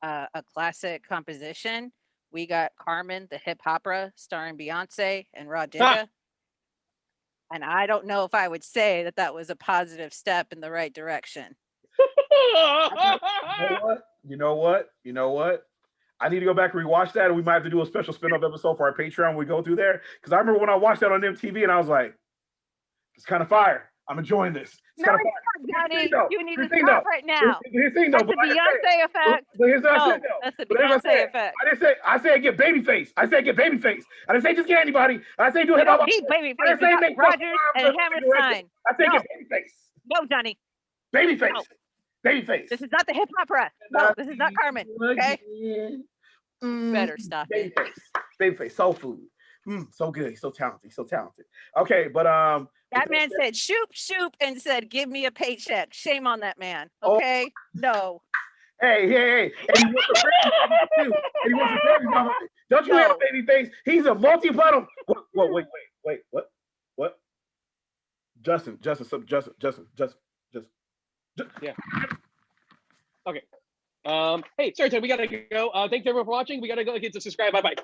a classic composition, we got Carmen, the hip opera, starring Beyonce and Rod Digga. And I don't know if I would say that that was a positive step in the right direction. You know what? I need to go back and rewatch that, and we might have to do a special spin-off episode for our Patreon when we go through there. Because I remember when I watched that on MTV, and I was like, it's kind of fire. I'm enjoying this. It's kind of fire. Johnny, you need to stop right now. Here's the thing, though. That's the Beyonce effect. But here's what I No, said, though. that's the But as I Beyonce said, effect. I said get babyface. I said get babyface. I didn't say just get anybody. I say do We hip hop. don't need babyface. I didn't say We got make Rogers and Hammerstein. I said No. get babyface. No, Johnny. Babyface. No. Babyface. This is not the hip opera. No, this is not Carmen. Okay? Better stop it. Babyface. Soul food. So good. He's so talented. He's so talented. Okay, but that man said shoop, and said, give me a paycheck. Shame on that man. Okay? No. Hey. And he wants a Brandy too. And he wants a Brandy mama. Don't you have a Babyface? He's a multi-platinum. Wait. What? Justin. Yeah. Okay. Hey, sorry, we gotta go. Thanks everyone for watching. We gotta go get to subscribe. Bye.